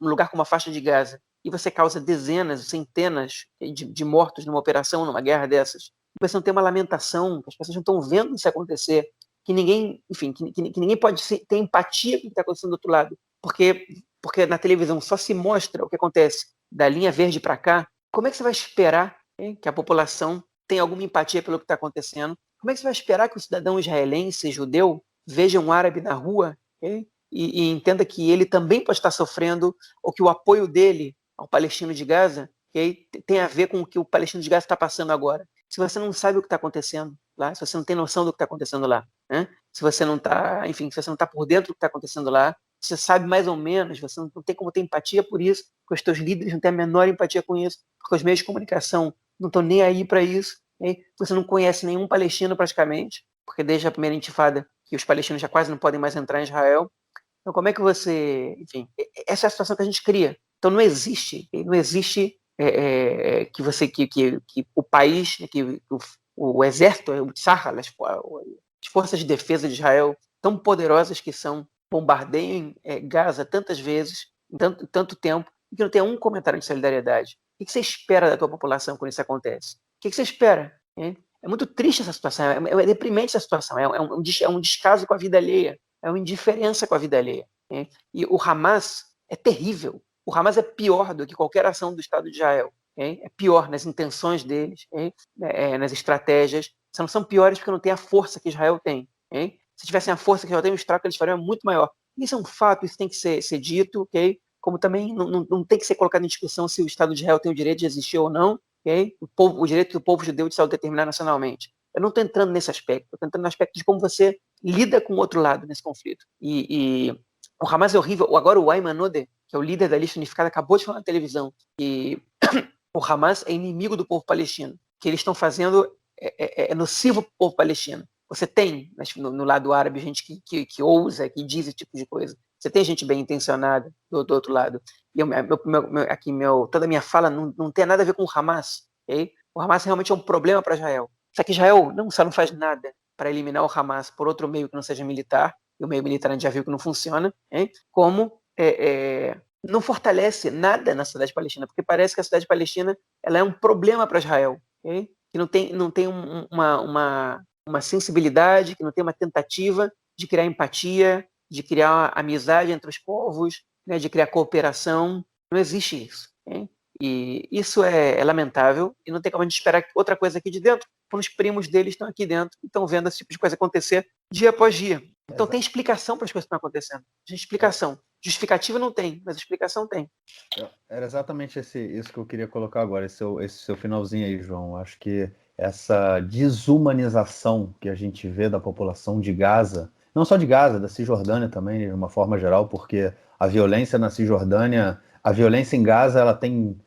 um lugar como a faixa de Gaza e você causa dezenas, centenas de mortos numa operação, numa guerra dessas, você não tem uma lamentação, que as pessoas não estão vendo isso acontecer, que ninguém, enfim, que ninguém pode ter empatia com o que está acontecendo do outro lado, porque na televisão só se mostra o que acontece da linha verde para cá. Como é que você vai esperar que a população tenha alguma empatia pelo que está acontecendo? Como é que você vai esperar que o cidadão israelense, judeu, veja um árabe na rua e entenda que ele também pode estar sofrendo, ou que o apoio dele ao palestino de Gaza tem a ver com o que o palestino de Gaza está passando agora? Se você não sabe o que está acontecendo lá, se você não tem noção do que está acontecendo lá, né? Se você não está, enfim, se você não está por dentro do que está acontecendo lá, você sabe mais ou menos, você não tem como ter empatia por isso, porque os teus líderes não têm a menor empatia com isso, porque os meios de comunicação não estão nem aí para isso, né? Você não conhece nenhum palestino praticamente, porque desde a primeira intifada que os palestinos já quase não podem mais entrar em Israel. Então, como é que você... Enfim, essa é a situação que a gente cria. Então, não existe que o país, que o exército, o Tzahal, as forças de defesa de Israel, tão poderosas que são, bombardeiem Gaza tantas vezes, em tanto tempo, e que não tenha um comentário de solidariedade. O que você espera da tua população quando isso acontece? O que você espera? Hein? É muito triste essa situação, é deprimente essa situação, é um descaso com a vida alheia, é uma indiferença com a vida alheia. Hein? E o Hamas é terrível. O Hamas é pior do que qualquer ação do Estado de Israel. Hein? É pior nas intenções deles, nas estratégias. São piores porque não tem a força que Israel tem. Hein? Se tivessem a força que Israel tem, o estrago que eles fariam é muito maior. Isso é um fato, isso tem que ser dito, ok? Como também não tem que ser colocado em discussão se o Estado de Israel tem o direito de existir ou não, okay? O direito do povo judeu de se autodeterminar nacionalmente. Eu não estou entrando nesse aspecto, estou entrando no aspecto de como você lida com o outro lado nesse conflito. E o Hamas é horrível. Agora o Ayman Odeh, que é o líder da lista unificada, acabou de falar na televisão que o Hamas é inimigo do povo palestino, que eles estão fazendo é nocivo para o povo palestino. Você tem no lado árabe gente que ousa, que diz esse tipo de coisa. Você tem gente bem intencionada do outro lado. E toda a minha fala não tem nada a ver com o Hamas. Okay? O Hamas realmente é um problema para Israel. Só que Israel só não faz nada para eliminar o Hamas por outro meio que não seja militar, e o meio militar a gente já viu que não funciona, hein? Como não fortalece nada na cidade palestina, porque parece que a cidade palestina ela é um problema para Israel, okay? Que não tem uma sensibilidade, que não tem uma tentativa de criar empatia, de criar amizade entre os povos, né, de criar cooperação. Não existe isso. Okay? E isso é lamentável, e não tem como a gente esperar outra coisa aqui de dentro, quando os primos deles estão aqui dentro e estão vendo esse tipo de coisa acontecer dia após dia. Então tem explicação para as coisas que estão acontecendo. Tem explicação. Justificativa não tem, mas explicação tem. Era exatamente isso que eu queria colocar agora, esse seu finalzinho aí, João. Acho que essa desumanização que a gente vê da população de Gaza, não só de Gaza, da Cisjordânia também, de uma forma geral, porque a violência na Cisjordânia, a violência em Gaza, ela tem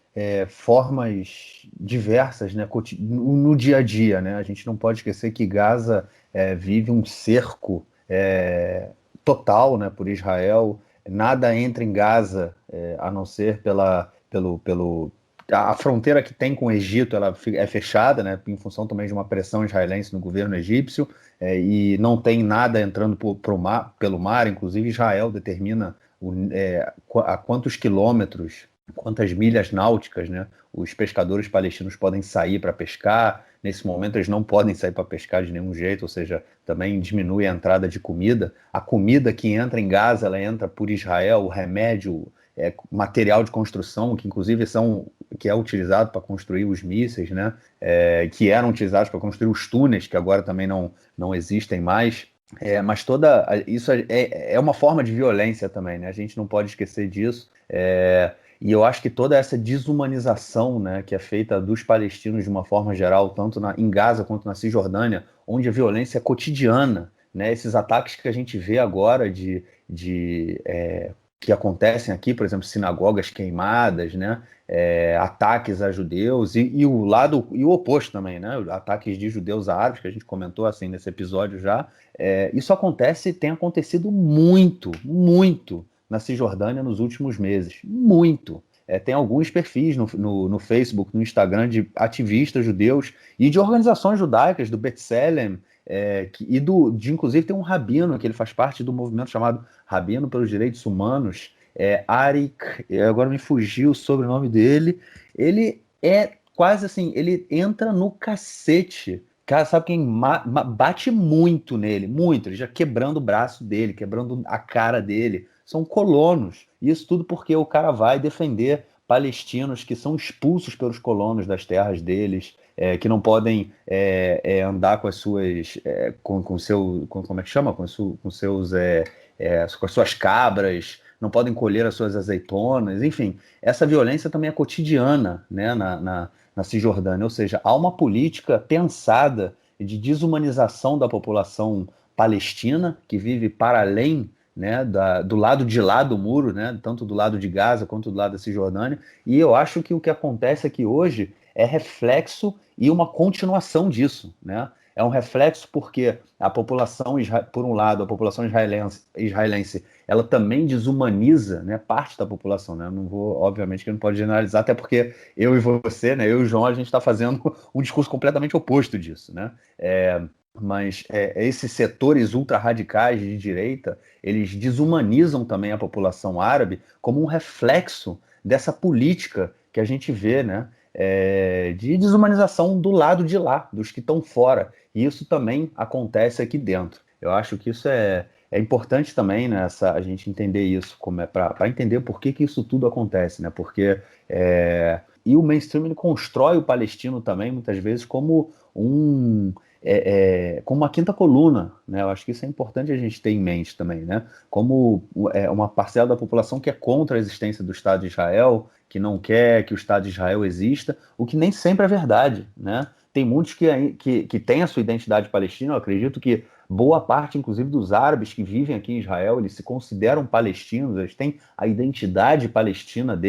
formas diversas, né, no dia a dia, né? A gente não pode esquecer que Gaza vive um cerco total, né, por Israel. Nada entra em Gaza a não ser a fronteira que tem com o Egito, ela é fechada, né, em função também de uma pressão israelense no governo egípcio, e não tem nada entrando pelo mar. Inclusive Israel determina a quantos quilômetros, quantas milhas náuticas, né, os pescadores palestinos podem sair para pescar. Nesse momento eles não podem sair para pescar de nenhum jeito, ou seja, também diminui a entrada de comida. A comida que entra em Gaza, ela entra por Israel, o remédio, material de construção, que inclusive que é utilizado para construir os mísseis, né? Que eram utilizados para construir os túneis, que agora também não existem mais. Mas isso é uma forma de violência também, né? A gente não pode esquecer disso. E eu acho que toda essa desumanização, né, que é feita dos palestinos de uma forma geral, tanto em Gaza quanto na Cisjordânia, onde a violência é cotidiana, né, esses ataques que a gente vê agora que acontecem aqui, por exemplo, sinagogas queimadas, né, ataques a judeus e o oposto também, né, ataques de judeus a árabes, que a gente comentou assim nesse episódio já. Isso tem acontecido muito, muito na Cisjordânia nos últimos meses. Muito. Tem alguns perfis no Facebook, no Instagram, de ativistas judeus e de organizações judaicas, do B'Tselem, inclusive tem um rabino, que ele faz parte do movimento chamado Rabino pelos Direitos Humanos, Arik, agora me fugiu o sobrenome dele. Ele é quase assim, ele entra no cacete. Cara, sabe quem bate muito nele? Muito. Ele já quebrando o braço dele, quebrando a cara dele. São colonos. Isso tudo porque o cara vai defender palestinos que são expulsos pelos colonos das terras deles, que não podem andar com as suas, como é que chama? Com as suas cabras, não podem colher as suas azeitonas. Enfim, essa violência também é cotidiana, né, na Cisjordânia. Ou seja, há uma política pensada de desumanização da população palestina, que vive para além né, do lado de lá do muro, né, tanto do lado de Gaza quanto do lado da Cisjordânia, e eu acho que o que acontece aqui hoje é reflexo e uma continuação disso, né? É um reflexo porque a população, por um lado, a população israelense, ela também desumaniza, né, parte da população, né? Eu não vou, obviamente, que não pode generalizar, até porque eu e você, né, eu e o João, a gente está fazendo um discurso completamente oposto disso, né? Mas esses setores ultra-radicais de direita, eles desumanizam também a população árabe como um reflexo dessa política que a gente vê, né? De desumanização do lado de lá, dos que estão fora. E isso também acontece aqui dentro. Eu acho que isso é importante também, né, a gente entender isso, como para entender por que isso tudo acontece, né? Porque e o mainstream ele constrói o palestino também, muitas vezes, como como uma quinta coluna, né? Eu acho que isso é importante a gente ter em mente também, né? Como uma parcela da população que é contra a existência do Estado de Israel, que não quer que o Estado de Israel exista, o que nem sempre é verdade, né? Tem muitos que têm a sua identidade palestina. Eu acredito que boa parte, inclusive, dos árabes que vivem aqui em Israel, eles se consideram palestinos, eles têm a identidade palestina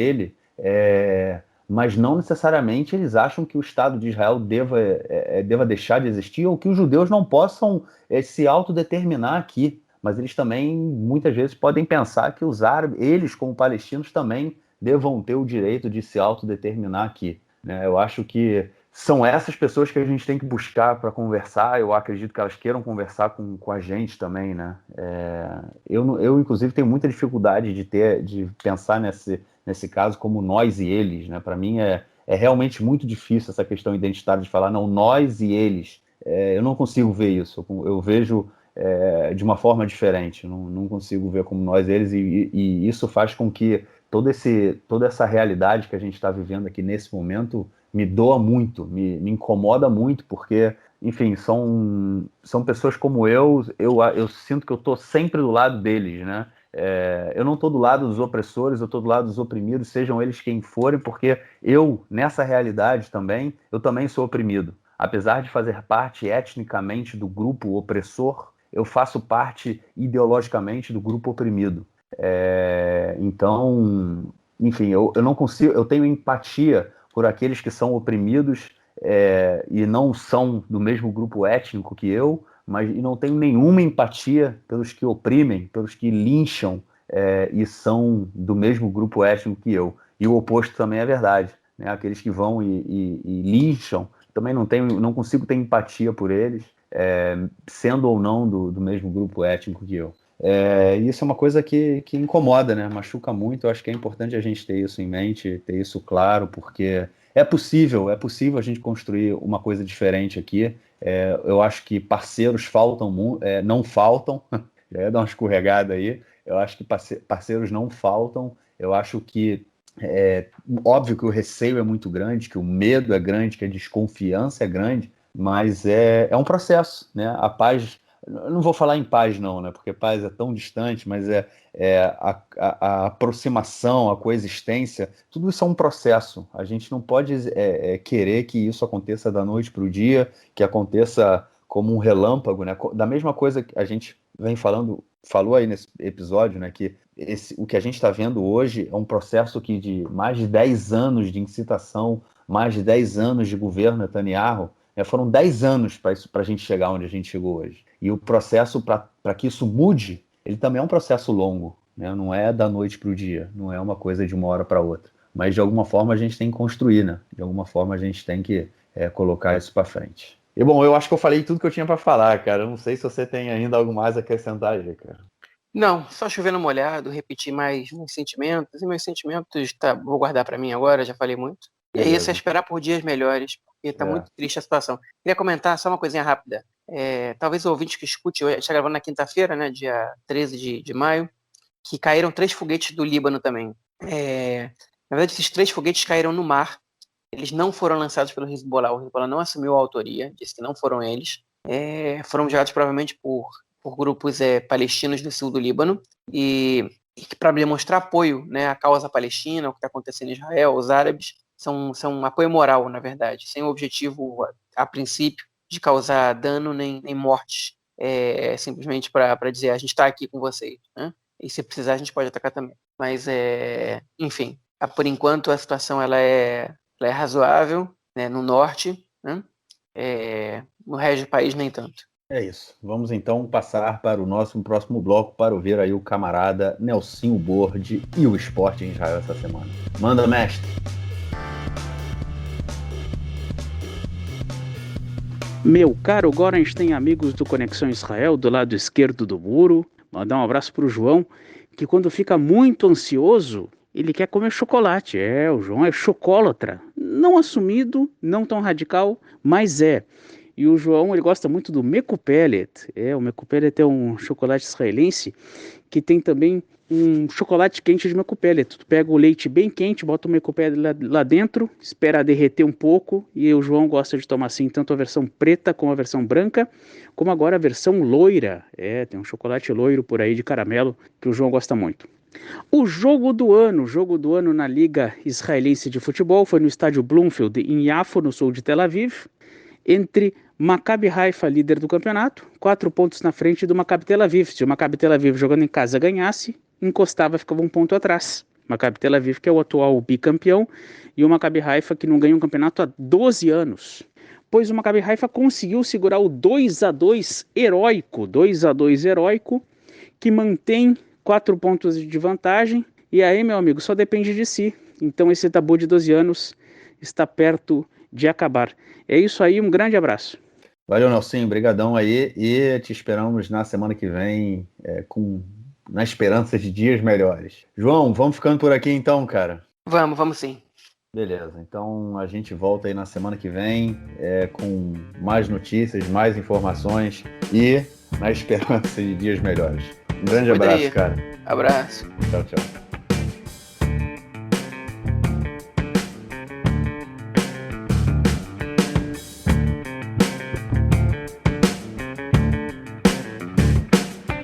mas não necessariamente eles acham que o Estado de Israel deva deixar de existir ou que os judeus não possam se autodeterminar aqui. Mas eles também, muitas vezes, podem pensar que os árabes, eles como palestinos, também devam ter o direito de se autodeterminar aqui, né? Eu acho que são essas pessoas que a gente tem que buscar para conversar. Eu acredito que elas queiram conversar com a gente também, né? Eu, inclusive, tenho muita dificuldade de pensar nesse caso como nós e eles, né? Para mim é realmente muito difícil essa questão identitária de falar, não, nós e eles. Eu não consigo ver isso. Eu vejo de uma forma diferente. Não consigo ver como nós e eles, e isso faz com que toda essa realidade que a gente está vivendo aqui nesse momento me doa muito, me incomoda muito, porque, enfim, são pessoas como eu sinto que eu estou sempre do lado deles, né? Eu não estou do lado dos opressores, eu estou do lado dos oprimidos, sejam eles quem forem, porque nessa realidade também, eu também sou oprimido. Apesar de fazer parte etnicamente do grupo opressor, eu faço parte ideologicamente do grupo oprimido. Então, enfim, eu não consigo, eu tenho empatia por aqueles que são oprimidos e não são do mesmo grupo étnico que eu, mas e não tenho nenhuma empatia pelos que oprimem, pelos que lincham e são do mesmo grupo étnico que eu. E o oposto também é verdade, né? Aqueles que vão e lincham, também não consigo ter empatia por eles, sendo ou não do mesmo grupo étnico que eu. Isso é uma coisa que incomoda, né? Machuca muito. Eu acho que é importante a gente ter isso em mente, ter isso claro, porque é possível a gente construir uma coisa diferente aqui. Eu acho que parceiros não faltam, já ia dar uma escorregada aí. Eu acho que parceiros não faltam. Eu acho que óbvio que o receio é muito grande, que o medo é grande, que a desconfiança é grande, mas é um processo, né? A paz, eu não vou falar em paz não, né? Porque paz é tão distante, mas a aproximação, a coexistência, tudo isso é um processo. A gente não pode querer que isso aconteça da noite para o dia, que aconteça como um relâmpago, né? Da mesma coisa que a gente falou aí nesse episódio, né? Que o que a gente está vendo hoje é um processo de mais de 10 anos de incitação, mais de 10 anos de governo Netanyahu. Foram 10 anos para a gente chegar onde a gente chegou hoje. E o processo para que isso mude, ele também é um processo longo, né? Não é da noite para o dia, não é uma coisa de uma hora para outra. Mas de alguma forma a gente tem que construir, né? De alguma forma a gente tem que colocar isso para frente. E bom, eu acho que eu falei tudo que eu tinha para falar, cara. Eu não sei se você tem ainda algo mais a acrescentar aí, cara. Não, só chovendo molhado, repetir mais meus sentimentos, e meus sentimentos vou guardar para mim agora, já falei muito. E é isso, é Beleza. esperar por dias melhores, porque tá muito triste a situação. Queria comentar só uma coisinha rápida. Talvez o ouvinte que escute, a gente está gravando na quinta-feira, né, dia 13 de maio, que caíram 3 foguetes do Líbano também. Na verdade, esses 3 foguetes caíram no mar. Eles não foram lançados pelo Hezbollah. O Hezbollah não assumiu a autoria, disse que não foram eles. Foram enviados provavelmente por grupos palestinos do sul do Líbano e para demonstrar apoio, né, à causa palestina, ao que está acontecendo em Israel, os árabes, são um apoio moral, na verdade, sem o objetivo, a princípio, de causar dano nem mortes simplesmente para dizer a gente está aqui com vocês, né? E se precisar a gente pode atacar também. Mas, enfim, por enquanto a situação ela é razoável, né, no norte, né? No resto do país nem tanto. É isso. Vamos então passar para o nosso próximo bloco para ouvir aí o camarada Nelsinho Borde e o esporte em Israel essa semana. Manda, mestre! Meu caro Gorenstein, amigos do Conexão Israel, do lado esquerdo do muro, mandar um abraço para o João, que quando fica muito ansioso, ele quer comer chocolate. O João é chocólatra. Não assumido, não tão radical, mas é. E o João, ele gosta muito do Mekupelet. O Mekupelet é um chocolate israelense que tem também um chocolate quente de Mekupelet. Tu pega o leite bem quente, bota o Mekupelet lá dentro, espera derreter um pouco, e o João gosta de tomar assim, tanto a versão preta como a versão branca, como agora a versão loira. Tem um chocolate loiro por aí de caramelo que o João gosta muito. O jogo do ano na Liga Israelense de Futebol foi no estádio Bloomfield, em Yafo, no sul de Tel Aviv, entre Maccabi Haifa, líder do campeonato, 4 pontos na frente do Maccabi Tel Aviv. Se o Maccabi Tel Aviv jogando em casa ganhasse, encostava, ficava 1 ponto atrás. Maccabi Tel Aviv, que é o atual bicampeão, e o Maccabi Haifa, que não ganha um campeonato há 12 anos. Pois o Maccabi Haifa conseguiu segurar o 2-2 heróico, que mantém 4 pontos de vantagem, e aí, meu amigo, só depende de si. Então esse tabu de 12 anos está perto de acabar. É isso aí, um grande abraço. Valeu, Nelsinho, brigadão aí, e te esperamos na semana que vem na esperança de dias melhores. João, vamos ficando por aqui então, cara? Vamos sim. Beleza, então a gente volta aí na semana que vem com mais notícias, mais informações e na esperança de dias melhores. Um grande abraço, cara. Abraço. Tchau, tchau.